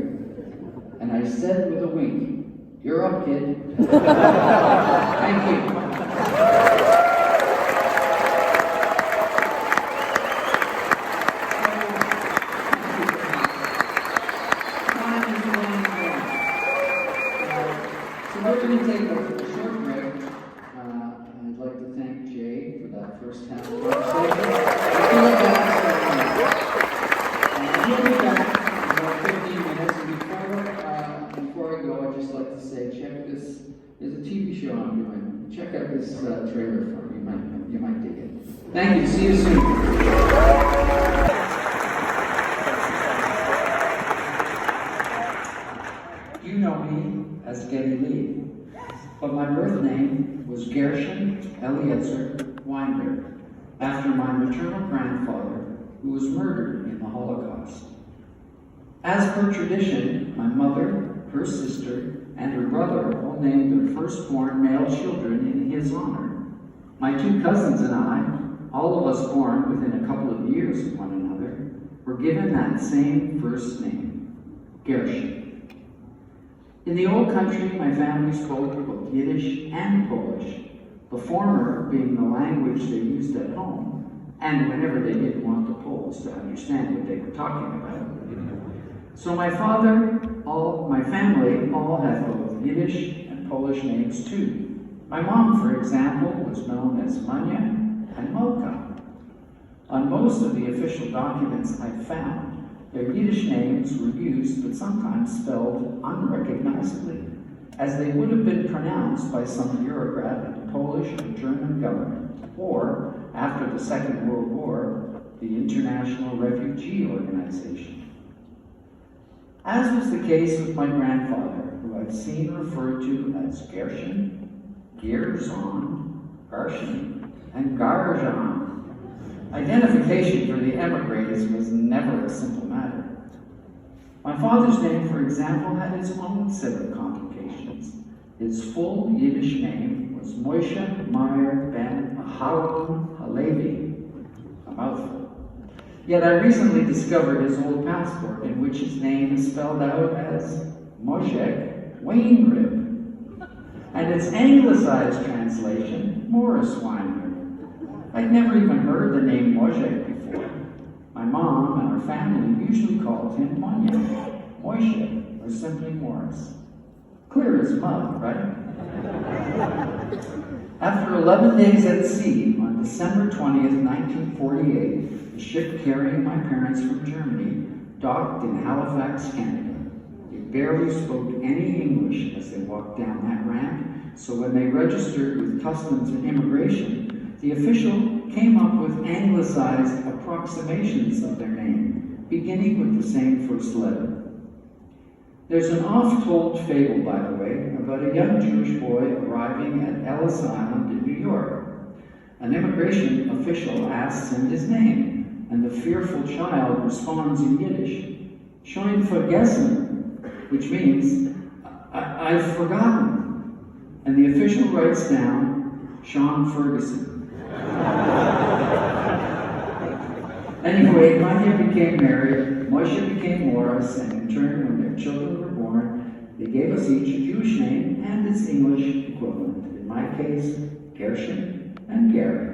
And I said with a wink, "You're up, kid." Thank you. We're going to take a short break. I'd like to thank Jay for that first half of the conversation. We'll be back in about 15 minutes. And before I go, I'd just like to say, check this. There's a TV show I'm doing. Check out this trailer for me. You might dig it. Thank you. See you soon. You know me as Geddy Lee, but my birth name was Gershon Eliezer Weinberg, after my maternal grandfather, who was murdered in the Holocaust. As per tradition, my mother, her sister, and her brother all named their firstborn male children in his honor. My two cousins and I, all of us born within a couple of years of one another, were given that same first name, Gershon. In the old country, my family spoke both Yiddish and Polish, the former being the language they used at home, and whenever they didn't want the Poles to understand what they were talking about. So my family all had both Yiddish and Polish names too. My mom, for example, was known as Manya and Molka. On most of the official documents I've found, their Yiddish names were used, but sometimes spelled unrecognizably, as they would have been pronounced by some bureaucrat in the Polish or German government, or, after the Second World War, the International Refugee Organization. As was the case with my grandfather, who I've seen referred to as Gershon, Gerzon, Gershon, and Garjan, identification for the emigres was never a simple matter. My father's name, for example, had its own set of complications. His full Yiddish name was Moshe Meyer ben Aharon Halevi, a mouthful. Yet I recently discovered his old passport, in which his name is spelled out as Moshe Wainrib, and its anglicized translation, Morris Weinrib. I'd never even heard the name Moshe before. My mom and our family usually called him Monya, Moshe, or simply Morris. Clear as mud, right? After 11 days at sea, on December 20th, 1948, the ship carrying my parents from Germany docked in Halifax, Canada. They barely spoke any English as they walked down that ramp, so when they registered with Customs and Immigration, the official came up with anglicized approximations of their name, beginning with the same first letter. There's an oft-told fable, by the way, about a young Jewish boy arriving at Ellis Island in New York. An immigration official asks him his name, and the fearful child responds in Yiddish, "Schon vergessen," which means, I've forgotten. And the official writes down, Sean Ferguson. Anyway, Manya became married, Moshe became Morris, and in turn, when their children were born, they gave us each a Jewish name and its English equivalent. In my case, Gershon and Gary.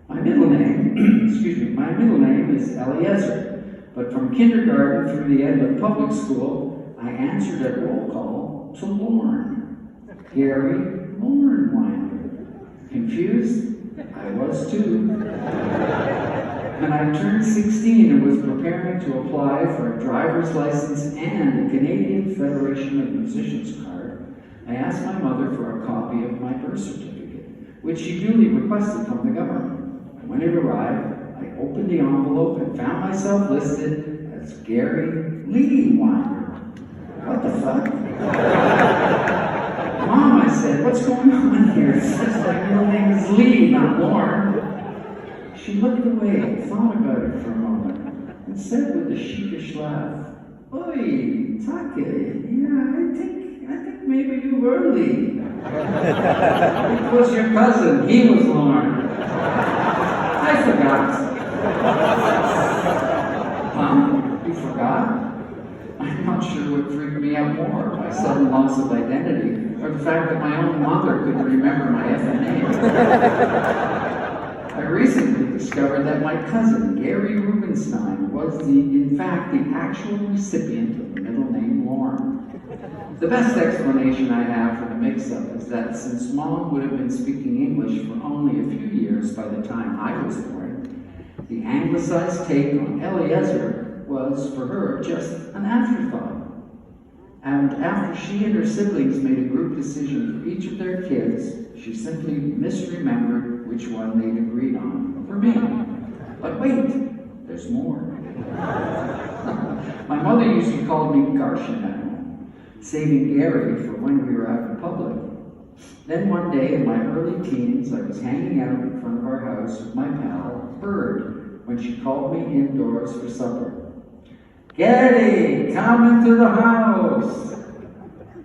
My middle name is Eliezer, but from kindergarten through the end of public school, I answered at roll call to Lorne. Gary Lorne Weiner. Confused? I was too. When I turned 16 and was preparing to apply for a driver's license and a Canadian Federation of Musicians card, I asked my mother for a copy of my birth certificate, which she duly requested from the government. When it arrived, I opened the envelope and found myself listed as Geddy Lee Winder. What the fuck? Mom, I said, what's going on here? It says my real name is Lee, not Lauren. She looked away, thought about it for a moment, and said with a sheepish laugh, Oi, Take, yeah, I think maybe you were Lee. It was your cousin, he was Lauren. I forgot. Huh? You forgot? I'm not sure what freaked me out more, my sudden loss of identity, or the fact that my own mother couldn't remember my effing name. I recently discovered that my cousin, Gary Rubenstein, was in fact, the actual recipient of the middle name Lauren. The best explanation I have for the mix-up is that since Mom would have been speaking English for only a few years by the time I was born, the anglicized take on Eliezer was, for her, just an afterthought. And after she and her siblings made a group decision for each of their kids, she simply misremembered which one they'd agreed on for me. But wait, there's more. My mother used to call me Garshin at home, saving Gary for when we were out in public. Then one day in my early teens, I was hanging out in front of our house with my pal, Bird, when she called me indoors for supper. Geddy, come into the house.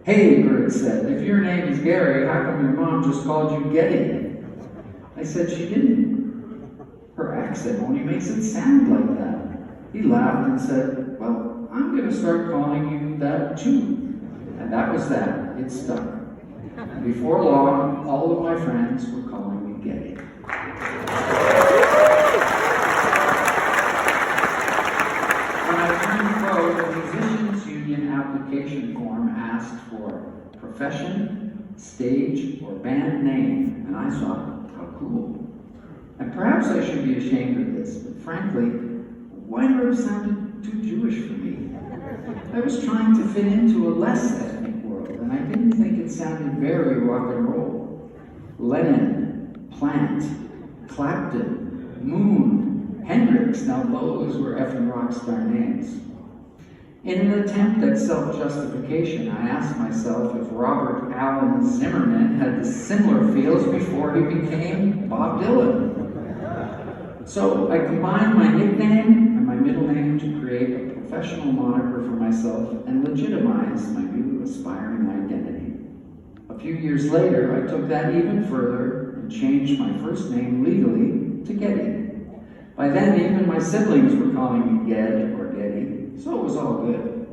Hey, Bird said, if your name is Gary, how come your mom just called you Geddy? I said she didn't. Her accent only makes it sound like that. He laughed and said, well, I'm going to start calling you that too. And that was that. It stuck. And before long, all of my friends were calling me Geddy. The Musicians Union application form asked for profession, stage, or band name, and I thought, how cool. And perhaps I should be ashamed of this, but frankly, Winder sounded too Jewish for me. I was trying to fit into a less ethnic world, and I didn't think it sounded very rock and roll. Lennon, Plant, Clapton, Moon, Hendrix, now those were effing rock star names. In an attempt at self-justification, I asked myself if Robert Allen Zimmerman had the similar feels before he became Bob Dylan. So I combined my nickname and my middle name to create a professional moniker for myself and legitimize my new aspiring identity. A few years later, I took that even further and changed my first name legally to Geddy. By then, even my siblings were calling me Ged or Geddy, so it was all good.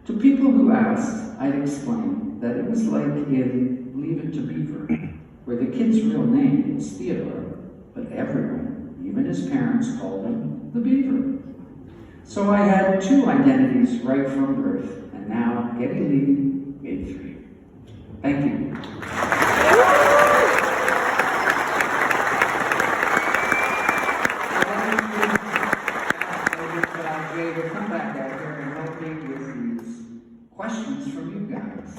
To people who asked, I'd explain that it was like in Leave It to Beaver, where the kid's real name was Theodore, but everyone, even his parents, called him the Beaver. So I had two identities right from birth, and now Geddy Lee made three. Thank you. Come back out here and help me with these questions from you guys.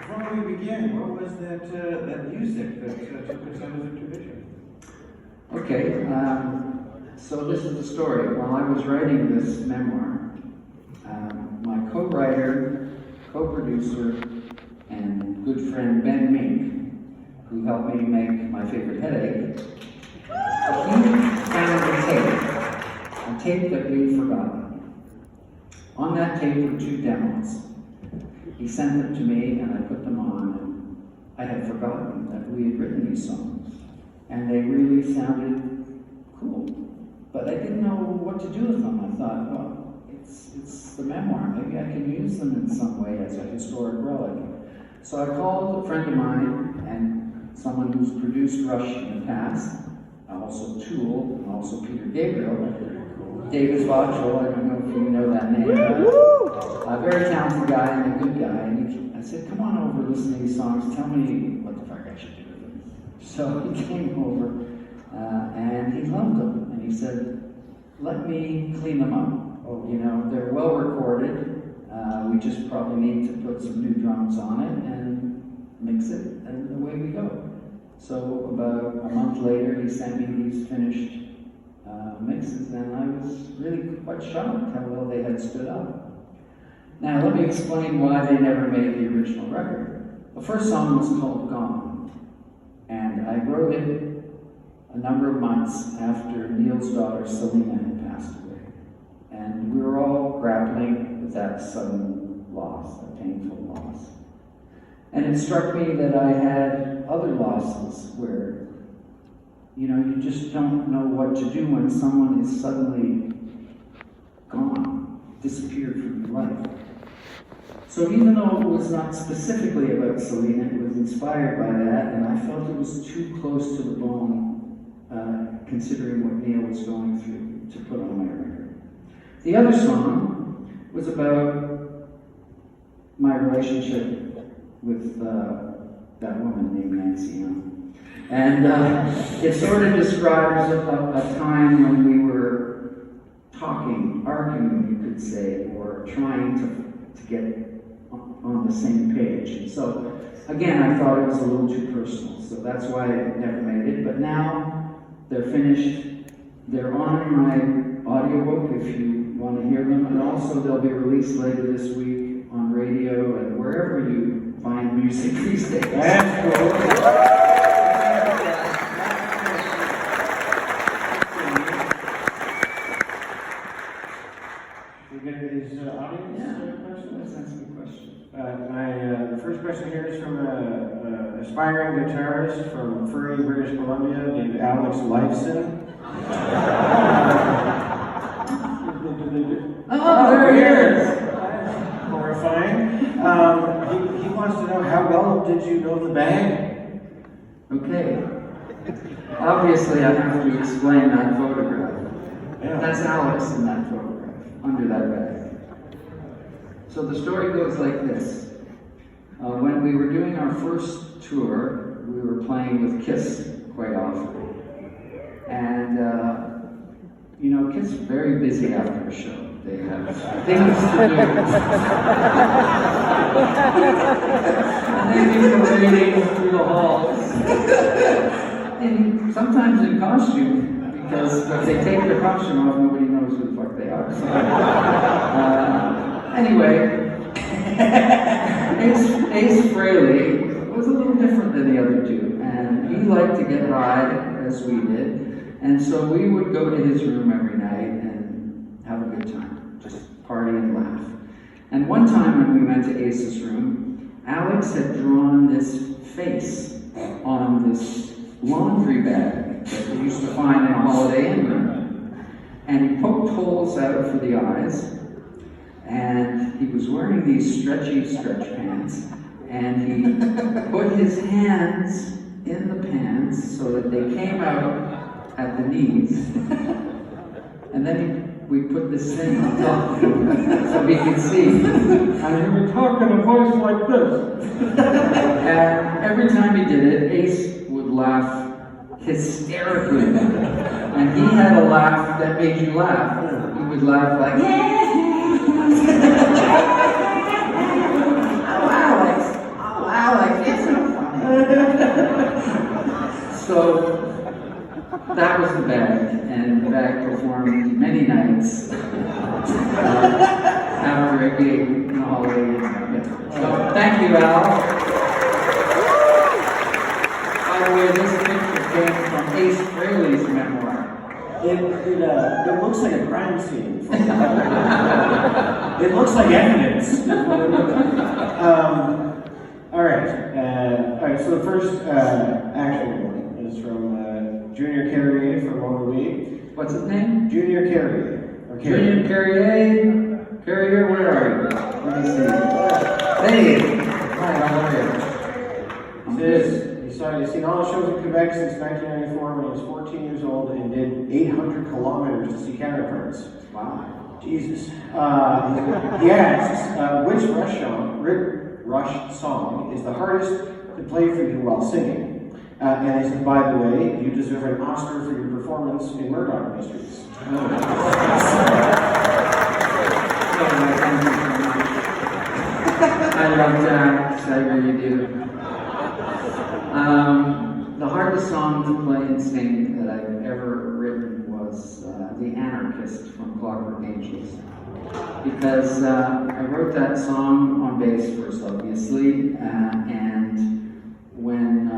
Before we begin, what was that music that took us out of the tradition? Okay, so this is the story. While I was writing this memoir, my co-writer, co-producer, and good friend Ben Mink, who helped me make My Favorite Headache, he found a tape that we'd forgotten. On that tape were two demos. He sent them to me and I put them on, and I had forgotten that we had written these songs. And they really sounded cool. But I didn't know what to do with them. I thought, well, it's the memoir. Maybe I can use them in some way as a historic relic. So I called a friend of mine and someone who's produced Rush in the past, also Tool, and also Peter Gabriel, David Baruchel, I don't know if you know that name. A very talented guy and a good guy. And I said, come on over, listen to these songs, tell me what the fuck I should do with them. So he came over and he loved them. And he said, let me clean them up. oh, you know, they're well recorded. We just probably need to put some new drums on it and mix it, and away we go. So about a month later, he sent me these finished mixes, and I was really quite shocked how well they had stood up. Now, let me explain why they never made the original record. The first song was called Gone, and I wrote it a number of months after Neil's daughter Selena had passed away. And we were all grappling with that sudden loss, a painful loss. And it struck me that I had other losses where, you know, you just don't know what to do when someone is suddenly gone, disappeared from your life. So even though it was not specifically about Selena, it was inspired by that, and I felt it was too close to the bone, considering what Neil was going through, to put on my record. The other song was about my relationship with that woman named Nancy Young. And it sort of describes a time when we were talking, arguing, you could say, or trying to get on the same page. And so, again, I thought it was a little too personal, so that's why I never made it. But now they're finished. They're on my audiobook if you want to hear them, and also they'll be released later this week on radio and wherever you find music these days. That's cool. We get these audience questions? Let's ask you a question. The first question here is from an aspiring guitarist from Furry, British Columbia, named Alex Lifeson. Oh, there he is! Horrifying. He wants to know, how well did you know the band? Okay. Obviously, I have to explain that photograph. Yeah. That's Alex in that photograph, under that bag. So the story goes like this. When we were doing our first tour, we were playing with Kiss quite often. And, you know, Kiss is very busy after a show. They have things to do. And they do parading through the halls. And sometimes in costume, because if they take their costume off, nobody knows who the fuck they are. So, anyway, Ace Frehley was a little different than the other two, and he liked to get high, as we did, and so we would go to his room every night and have a good time, just party and laugh. And one time when we went to Ace's room, Alex had drawn this face on this laundry bag that we used to find in a Holiday Inn room, and he poked holes out for the eyes. And he was wearing these stretchy stretch pants, and he put his hands in the pants so that they came out at the knees. And then we put this thing on top so we could see. And he would talk in a voice like this. And every time he did it, Ace would laugh hysterically. And he had a laugh that made you laugh. He would laugh like, yeah! Oh, Alex, it's so funny. So that was the bag, and the bag performed many nights after a gig in the Holiday Inn. So thank you, Al. By the way, this picture came from Ace Frehley's memoir. It looks like a crime scene. It looks like evidence. All right, so the first actual one is from Junior Carrier from Montreal. What's his name? Junior Carrier. Junior Carrier. Carrier, where are you? Let me see. Hey! Hi, how are you? He's seen all the shows in Quebec since 1994 when he was 14 years old and did 800 kilometers to see counterparts. Wow. Jesus. He asks, which Rush song is the hardest to play for you while singing? And he says, by the way, you deserve an Oscar for your performance in Murdoch Mysteries. I love jazz, I really do. The hardest song to play and sing that I've ever written was The Anarchist from Clockwork Angels. Because I wrote that song on bass first, obviously, and when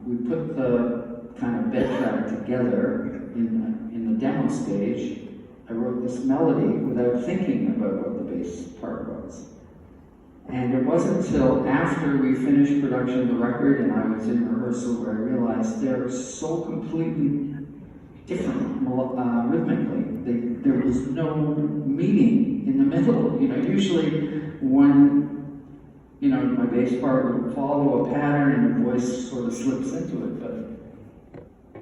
we put the kind of bed track together in the demo stage, I wrote this melody without thinking about what the bass part was. And it wasn't until after we finished production of the record and I was in rehearsal where I realized they're so completely different rhythmically. There was no meaning in the middle. You know, usually when, you know, my bass part would follow a pattern and the voice sort of slips into it, but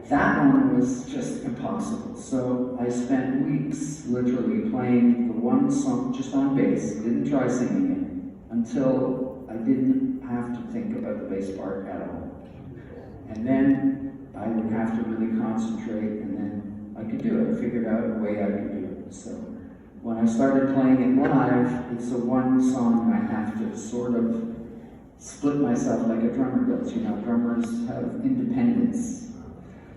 that one was just impossible. So I spent weeks literally playing the one song just on bass, didn't try singing it, until I didn't have to think about the bass part at all. And then I would have to really concentrate, and then I could do it. I figured out a way I could do it. So when I started playing it live, it's the one song I have to sort of split myself like a drummer does. You know, drummers have independence.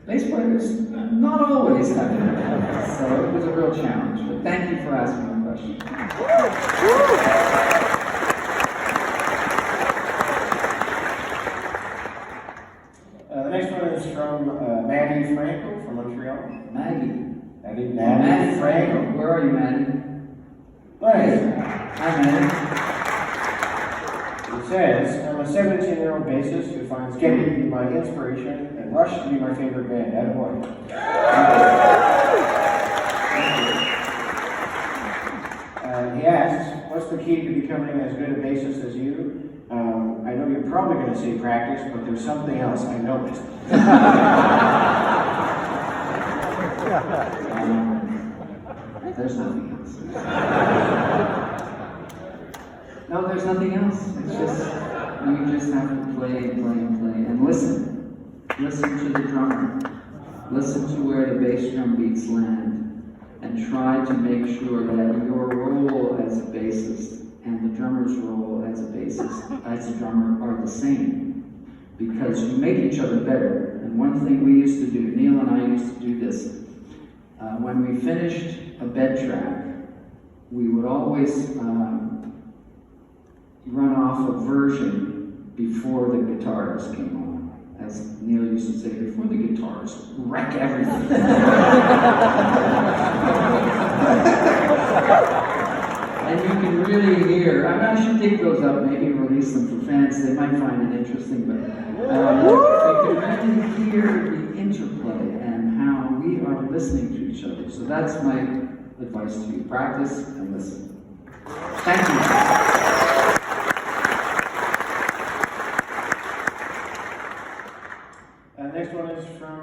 Bass players not always have independence, so it was a real challenge. But thank you for asking the question. The next one is from Maddie Franco from Montreal. Maddie Maddie Franco. Where are you, Maddie? Nice. Hi, Maddie. It says, I'm a 17-year-old bassist who finds Geddy to be my inspiration and Rush to be my favorite band. Attaboy. He asks, what's the key to becoming as good a bassist as you? I know you're probably going to say practice, but there's something else I noticed. There's nothing else. No, there's nothing else. It's just, you just have to play and play and play and listen. Listen to the drummer. Listen to where the bass drum beats land. And try to make sure that your role as a bassist and the drummer's role as a bassist, as a drummer, are the same. Because you make each other better. And one thing we used to do, Neil and I used to do this, when we finished a bed track, we would always run off a version before the guitars came on. As Neil used to say, before the guitars wreck everything. And you can really hear, I should dig those up, maybe release them for fans, they might find it interesting, but you can really hear the interplay and how we are listening to each other. So that's my advice to you, practice and listen. Thank you. Next one is from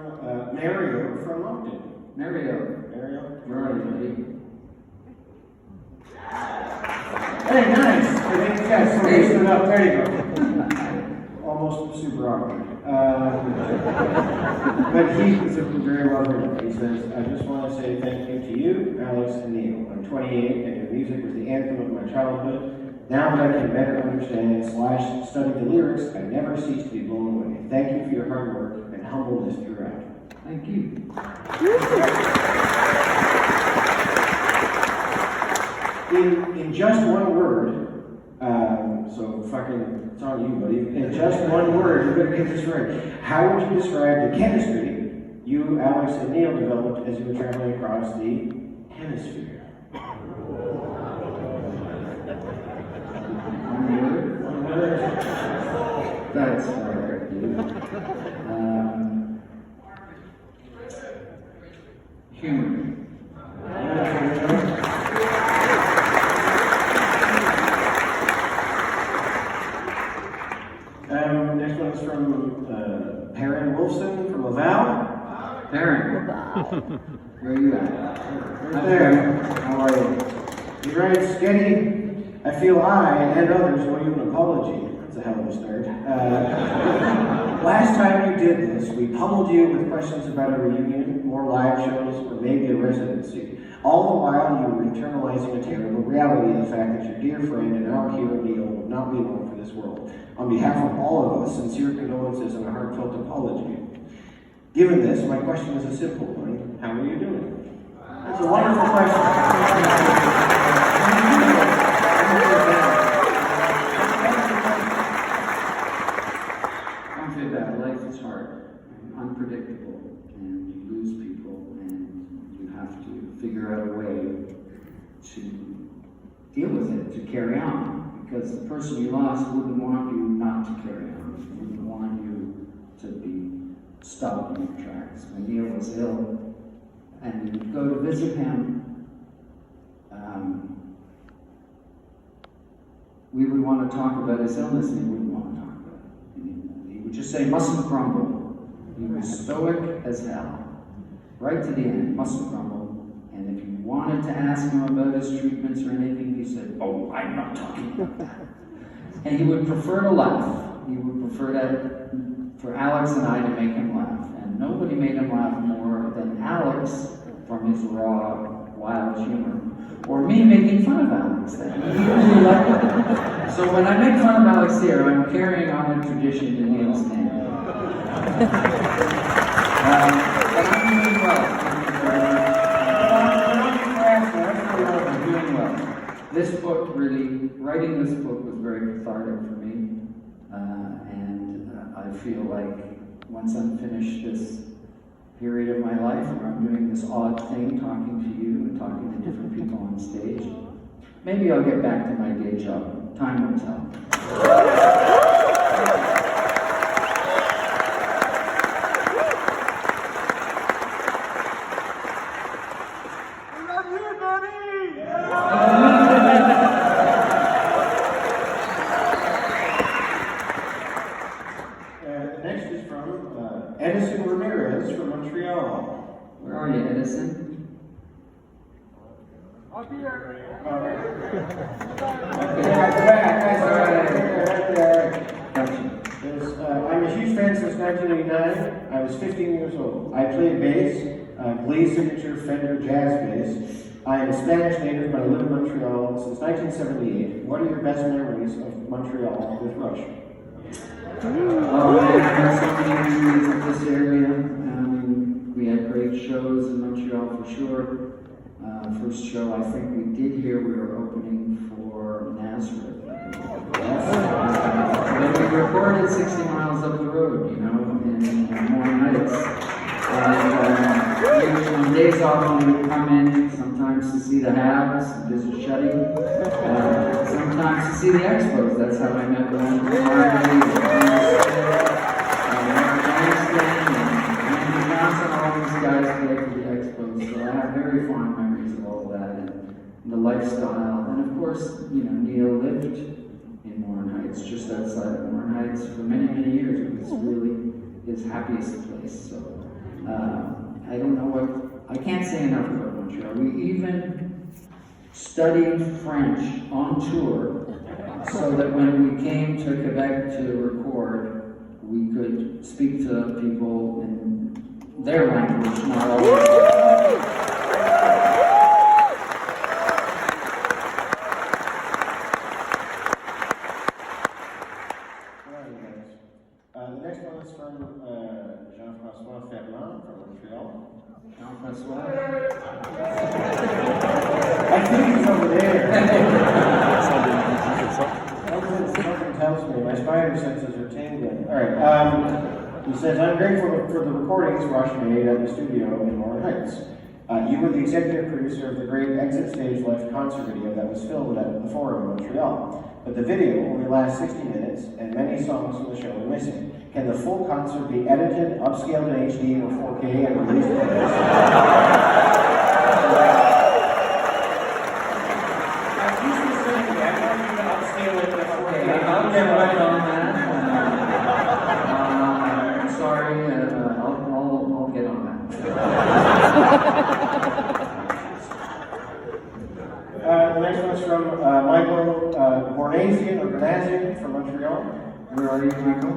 Mario from Moncton. Mario, where are you, buddy? Hey, nice. Yeah, so he stood up. There you go. Almost super awkward. But he's very well written. He says, I just want to say thank you to you, Alex and Neil. I'm 28 and your music was the anthem of my childhood. Now that I can better understand / study the lyrics, I never cease to be blown away. Thank you for your hard work and humbleness throughout. Thank you. In just one word, so fucking, it's on you, buddy. In just one word, you're going to get this right. How would you describe the chemistry you, Alex, and Neil developed as you were traveling across the hemisphere? One word? That's hard, dude. Humor. Next one is from Perrin Wolfson from Laval. Perrin. Where are you at? Right there. How are you? He writes, Geddy, I feel I and others owe you an apology. That's a hell of a start. Last time you did this, we pummeled you with questions about a reunion, more live shows, or maybe a residency. All the while you were internalizing a terrible reality of the fact that your dear friend and our hero Neil would not be long for this world. On behalf of all of us, sincere condolences and a heartfelt apology. Given this, my question is a simple one. How are you doing? That's a wonderful question. Don't feel bad. Life is hard, unpredictable, and you lose people, and you have to figure out a way to deal with it, to carry on. Because the person you lost wouldn't want you not to carry on. Wouldn't want you to be stopped in your tracks. When Neil was ill, and you go to visit him, we would want to talk about his illness, and he wouldn't want to talk about it. He would just say, mustn't grumble. He was stoic as hell. Right to the end, mustn't grumble. And if you wanted to ask him about his treatments or anything, he said, oh, I'm not talking about that. And he would prefer to laugh. He would prefer that for Alex and I to make him laugh. And nobody made him laugh more than Alex from his raw, wild humor. Or me making fun of Alex. That he really liked it. So when I make fun of Alex here, I'm carrying on a tradition in Neil's name. But I'm doing well. I'm doing well. This book really, writing this book was very cathartic for me. And I feel like once I'm finished this period of my life where I'm doing this odd thing, talking to you and talking to different people on stage, maybe I'll get back to my day job. Time will tell. Next is from Edison Ramirez from Montreal. Where are you, Edison? Up here. I'm a huge fan since 1989. I was 15 years old. I played bass, Glee signature Fender jazz bass. I am a Spanish native, but I live in Montreal since 1978. What are your best memories of Montreal with Rush? Oh, man, I have so many memories of this area. We had great shows in Montreal for sure. First show I think we did here, we were opening for Nazareth. Then we recorded 60 miles up the road, you know, in Morin Heights. And on days off we would come in, sometimes to see the Habs, visit Shutt, sometimes to see the Expos. That's how I met them. All these guys played for the Expos, so I have very fond memories of all that and the lifestyle. And of course, you know, Neil lived in Morin Heights, just outside of Morin Heights, for many, many years. It was really his happiest place. So I don't know what, I can't say enough about Montreal. We even studied French on tour so that when we came to Quebec to record, we could speak to people in their language, not ours. The next one is from Jean-François Ferland from Montreal. Jean-François? I think he's over there. Something tells me. My spider senses are tingling. All right. He says, I'm grateful for the recordings Rush made at the studio in Morin Heights. You were the executive producer of the great Exit Stage Left concert video that was filmed at the Forum in Montreal. But the video only lasts 60 minutes, and many songs from the show are missing. Can the full concert be edited, upscaled in HD or 4K, and released in I'll get right on that. Sorry, I'll get on that. The next one's from Michael Bornasian or Bornasian from Montreal. Where are you, Michael?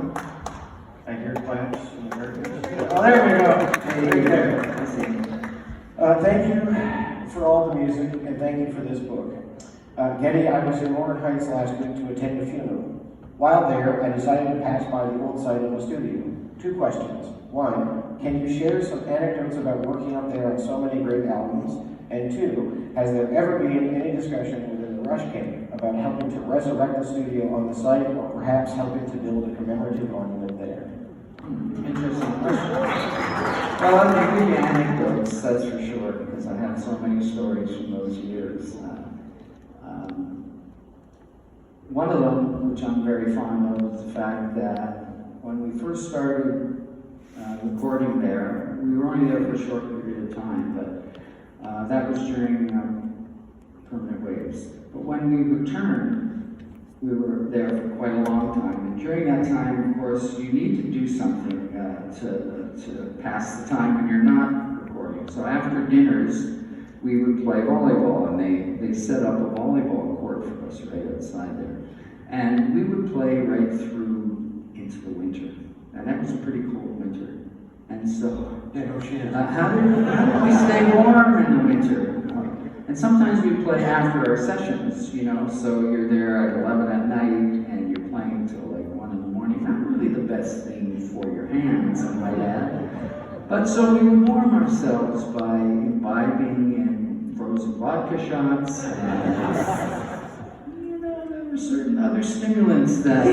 I hear claps in the curtains. Oh, there we go. Hey, there. I see. Thank you for all the music, and thank you for this book. Geddy, I was in Warren Heights last week to attend a funeral. While there, I decided to pass by the old site of the studio. 2 questions. 1, can you share some anecdotes about working up there on so many great albums? And 2, has there ever been any discussion within the Rush camp about helping to resurrect the studio on the site, or perhaps helping to build a commemorative monument there? Interesting question. Well, I'll give you anecdotes, that's for sure, because I have so many stories from those years. One of them, which I'm very fond of, is the fact that when we first started recording there, we were only there for a short period of time, but that was during Permanent Waves. But when we returned, we were there for quite a long time. And during that time, of course, you need to do something to pass the time when you're not recording. So after dinners, we would play volleyball, and they set up a volleyball court for us right outside there. And we would play right through into the winter. And that was a pretty cold winter. And so, how did we stay warm in the winter? And sometimes we play after our sessions, you know, so you're there at 11 at night and you're playing till like 1 in the morning. Not really the best thing for your hands, I might add. But so we would warm ourselves by imbibing in frozen vodka shots, and you know, there were certain other stimulants that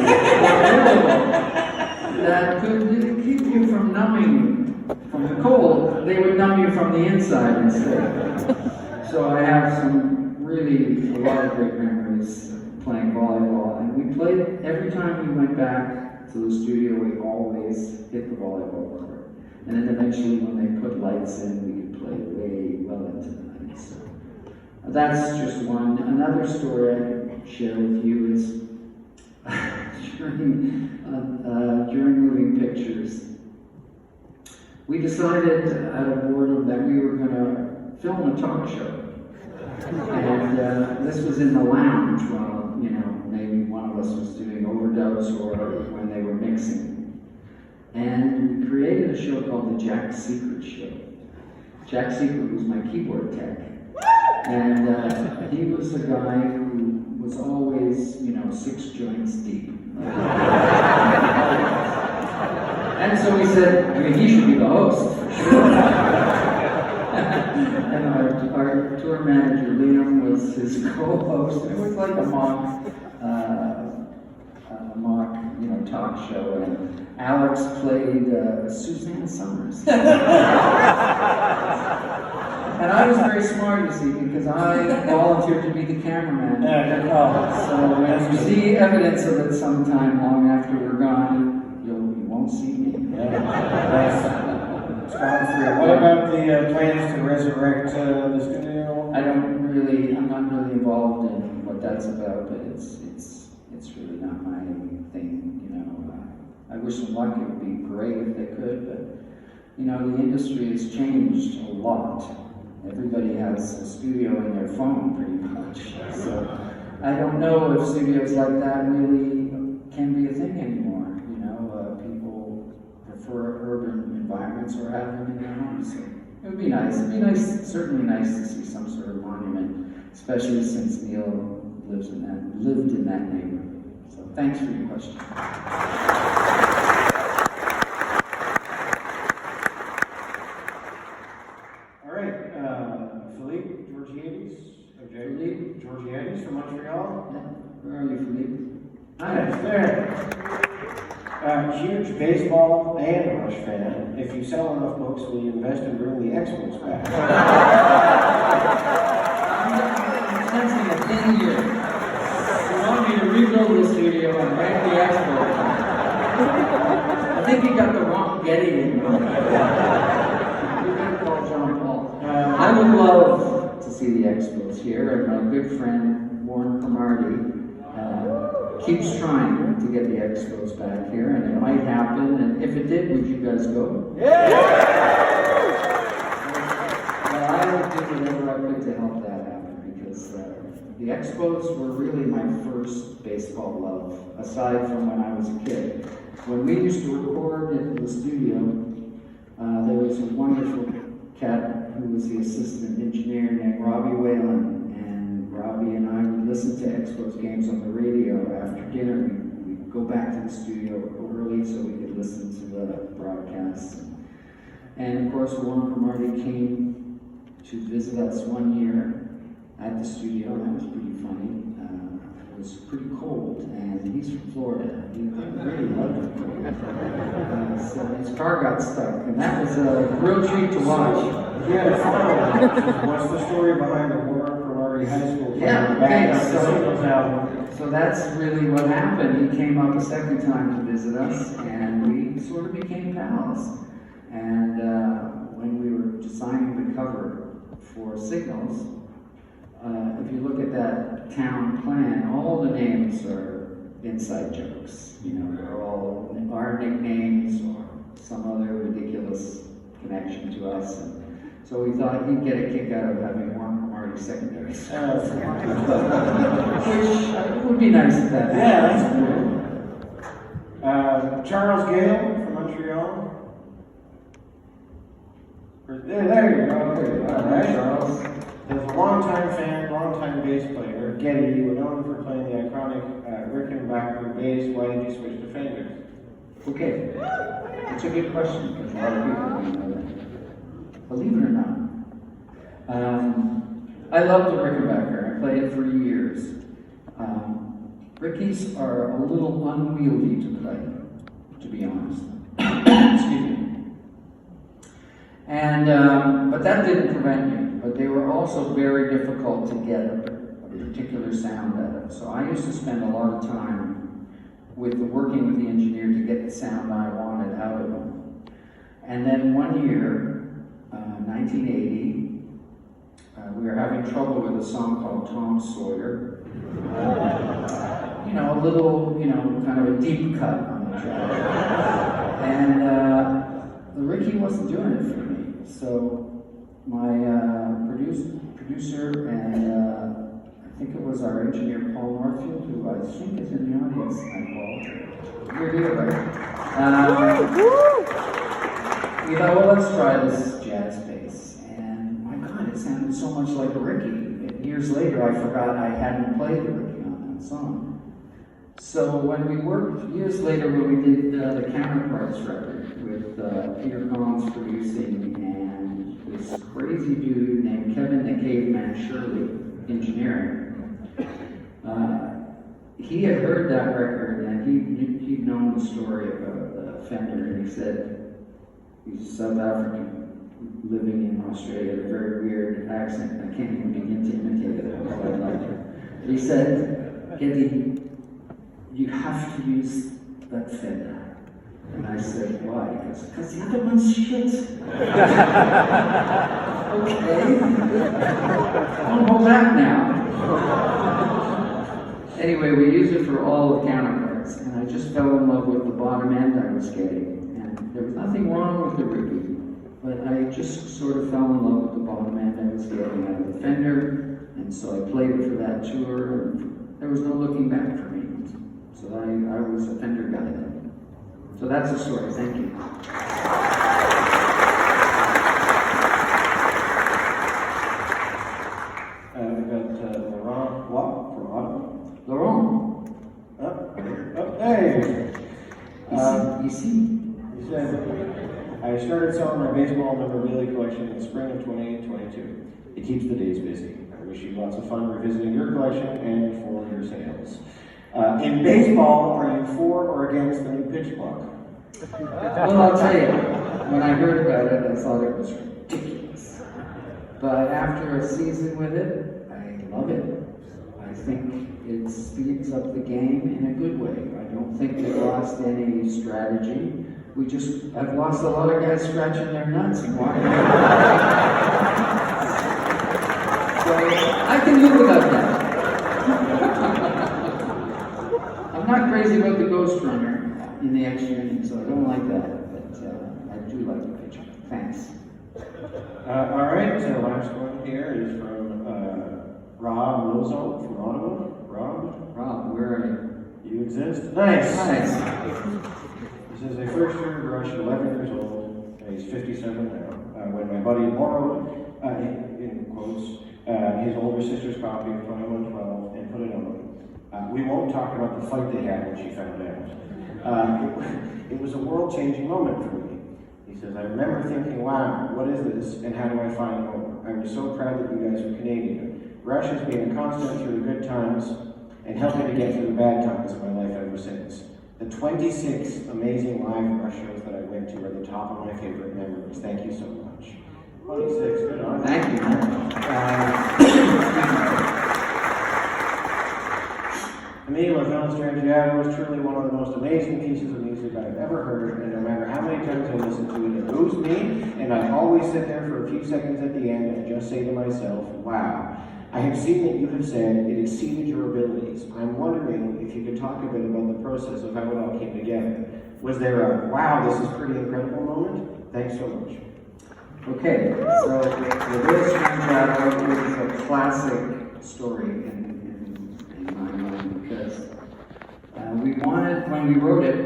could keep you from numbing from the cold. They would numb you from the inside instead. So I have a lot of great memories playing volleyball, and we played every time we went back to the studio. We always hit the volleyball court, and then eventually, when they put lights in, we could play way well into the night. So that's just one. Another story I could share with you is during moving pictures, we decided at a boredom that we were going to film a talk show. And this was in the lounge while, you know, maybe one of us was doing overdubs or when they were mixing. And we created a show called the Jack Secret Show. Jack Secret was my keyboard tech. And he was a guy who was always, you know, 6 joints deep. And so we said, I mean, he should be the host, for sure. And our tour manager, Liam, was his co-host. It was like a mock, you know, talk show. And Alex played Suzanne Summers. And I was very smart, you see, because I volunteered to be the cameraman. So when you see evidence of it sometime long after we're gone, you won't see me. What about the plans to resurrect the studio? I'm not really involved in what that's about, but it's really not my thing, you know. I wish them luck. It would be great if they could, but you know, the industry has changed a lot. Everybody has a studio in their phone, pretty much. So I don't know if studios like that really can be a thing anymore. You know, people prefer urban environments or have them in their homes. So it would be nice. It'd be certainly nice to see some sort of monument, especially since Neil lived in that neighborhood. So thanks for your question. All right, Philippe Georgiades from Montreal. Yeah. Where are you, Philippe? Hi, there. Huge baseball and Rush fan. If you sell enough books, will you invest and bring the Expos back? I'm sensing a thing here. You want me to rebuild the studio and write the Expos? I think you got the wrong Geddy Lee. You better call John Paul. I would love to see the Expos here, and my good friend Warren Cromartie keeps trying to get the Expos back here, and it might happen. And if it did, would you guys go? Yeah! Well, I would do whatever I could to help that happen, because the Expos were really my first baseball love, aside from when I was a kid. When we used to record in the studio, there was a wonderful cat who was the assistant engineer named Robbie Whalen, and Robbie and I would listen to Expos games on the radio after dinner. We'd go back to the studio early so we could listen to the broadcasts. And of course, Warren Cromartie came to visit us one year at the studio. That was pretty funny. It was pretty cold, and he's from Florida. He really loved it cold. So his car got stuck, and that was a real treat to watch. Yeah, what's the story behind the Warren Cromartie High School? Yeah, okay, so that's really what happened. He came up a second time to visit us, and we sort of became pals. And when we were designing the cover for Signals, if you look at that town plan, all the names are inside jokes. You know, they're all our nicknames or some other ridiculous connection to us. And so we thought he'd get a kick out of having Warren Cromartie secondary school. Which would be nice if that happened. Yeah, that's cool. Charles Gale from Montreal. There you go. All right, Charles. He's a longtime fan, longtime bass player. Geddy Lee, we're known for playing the iconic Rickenbacker bass. Why did you switch to Fender? Okay, that's a good question because a lot of people don't know that. Believe it or not, I love the Rickenbacker. I played it for years. Rickies are a little unwieldy to play, to be honest. Excuse me. And but that didn't prevent me. But they were also very difficult to get a particular sound out of. So I used to spend a lot of time working with the engineer to get the sound I wanted out of them. And then one year, 1980, we were having trouble with a song called Tom Sawyer. You know, a little, kind of a deep cut on the track. And the Ricky wasn't doing it for me. So my producer and I think it was our engineer Paul Northfield, who I think is in the audience. Hi, Paul. You're here, right? We thought, well, let's try this jazz bass. And my God, it sounded so much like a Ricky. And years later, I forgot I hadn't played the Ricky on that song. So when we worked, years later, when we did the Counterparts record with Peter Collins producing and this crazy dude named Kevin the Caveman Shirley engineering, he had heard that record and he'd known the story about Fender, and he said, he's South African, living in Australia, a very weird accent. I can't even begin to imitate it. I quite like it. He said, Geddy, you have to use that Fender. And I said, why? He goes, because the other one's shit. Okay. Don't hold back now. Anyway, we used it for all of Counterparts, and I just fell in love with the bottom end I was getting. And there was nothing wrong with the Ricky, but I just sort of fell in love with the bottom end I was getting out of the Fender, and so I played it for that tour, and there was no looking back for me. So I was a Fender guy then. So that's the story. Thank you. We've got Laurent Watt from Ottawa. Laurent. Hey! You see? He said, I started selling my baseball memorabilia collection in the spring of 2022. It keeps the days busy. I wish you lots of fun revisiting your collection and for your sales. In baseball, are you for or against the new pitch clock? Well, I'll tell you, when I heard about it, I thought it was ridiculous. But after a season with it, I love it. I think it speeds up the game in a good way. I don't think we've lost any strategy. I've lost a lot of guys scratching their nuts and walking around. So I can live without that. I'm not crazy about the ghost runner in the extra inning, so I don't like that, but I do like the pitcher. Thanks. All right, so the last one here is from Rob Lozo from Ottawa. Rob, where are You exist? Nice. Nice. This is a first-year Rush, 11 years old, and he's 57 now. when my buddy borrowed, in quotes, his older sister's copy of 2112 and put it on. We won't talk about the fight they had when she found out. It was a world-changing moment for me. He says, I remember thinking, wow, what is this, and how do I find more? I was so proud that you guys were Canadian. Rush has been a constant through the good times and helped me to get through the bad times of my life ever since. The 26 amazing live Rush shows that I went to are the top of my favorite memories. Thank you so much. 26, good on you. Thank you. To me, Villa Stangiato is truly one of the most amazing pieces of music I've ever heard, and no matter how many times I listen to it, it moves me, and I always sit there for a few seconds at the end and just say to myself, wow. I have seen that you have said it exceeded your abilities. I'm wondering if you could talk a bit about the process of how it all came together. Was there a, wow, this is pretty incredible moment? Thanks so much. Okay, so the Villa Stangiato is a classic story in my mind because we wanted, when we wrote it,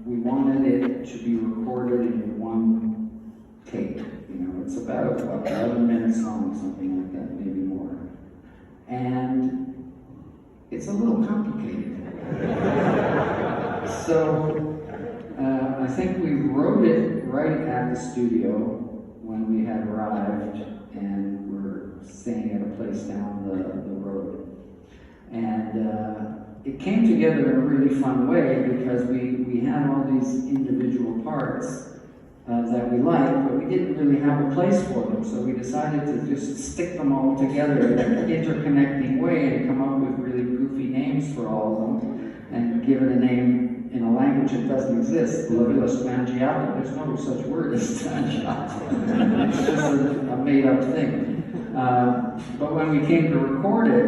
we wanted it to be recorded in one take. You know, it's about 11-minute song, something like that, maybe more. And it's a little complicated. So I think we wrote it right at the studio when we had arrived and were staying at a place down the road. And it came together in a really fun way because we had all these individual parts that we liked, but we didn't really have a place for them, so we decided to just stick them all together in an interconnecting way and come up with really goofy names for all of them and give it a name in a language that doesn't exist. Villa Stangiato, there's no such word as Stangiato. It's just a made-up thing. But when we came to record it,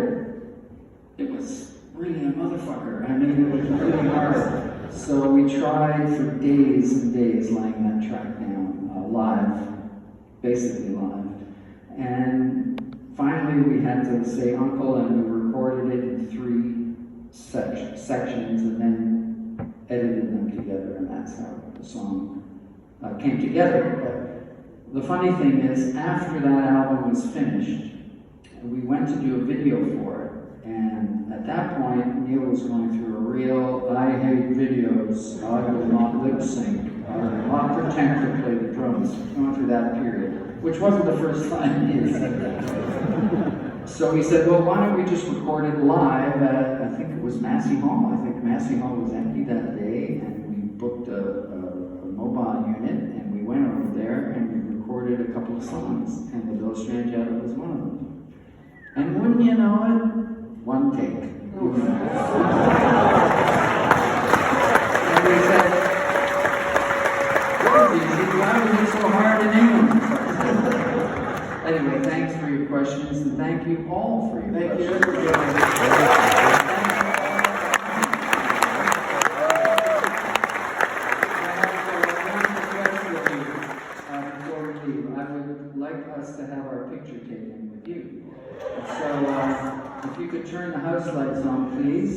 it was really a motherfucker. I mean, it was really hard. So we tried for days and days laying that track down, live, basically live. And finally we had to say uncle, and we recorded it in 3 sections and then edited them together, and that's how the song came together. But the funny thing is, after that album was finished, we went to do a video for it. And at that point, Neil was going through a real, I hate videos, I will not lip sync, I will not pretend to play the drums. He was going through that period, which wasn't the first time he had said that. So he said, well, why don't we just record it live at, I think it was Massey Hall. I think Massey Hall was empty that day, and we booked a mobile unit, and we went over there, and we recorded a couple of songs, and the Villa Stangiato was one of them. And wouldn't you know it, one take. And they said, why was it so hard in England? Anyway, thanks for your questions, and thank you all for your questions. Before we leave, I would like us to have our picture taken with you. So, if you could turn the house lights on, please.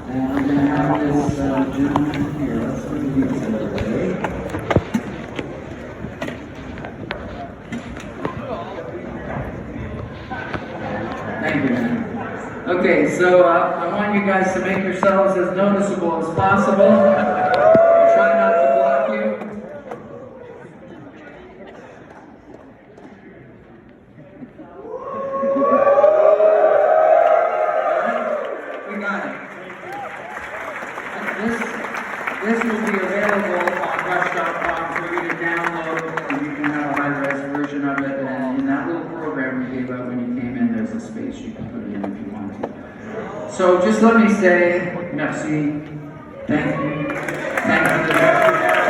And we're going to have this gentleman here. Let's put the wheels out of the way. Thank you, man. Okay, so I want you guys to make yourselves as noticeable as possible. Try not to block you. This will be available on Rush.com for you to download, and you can have a high-res version of it. And in that little program we gave out when you came in, there's a space you can put it in if you want to. So just let me say, merci, thank you, thank you.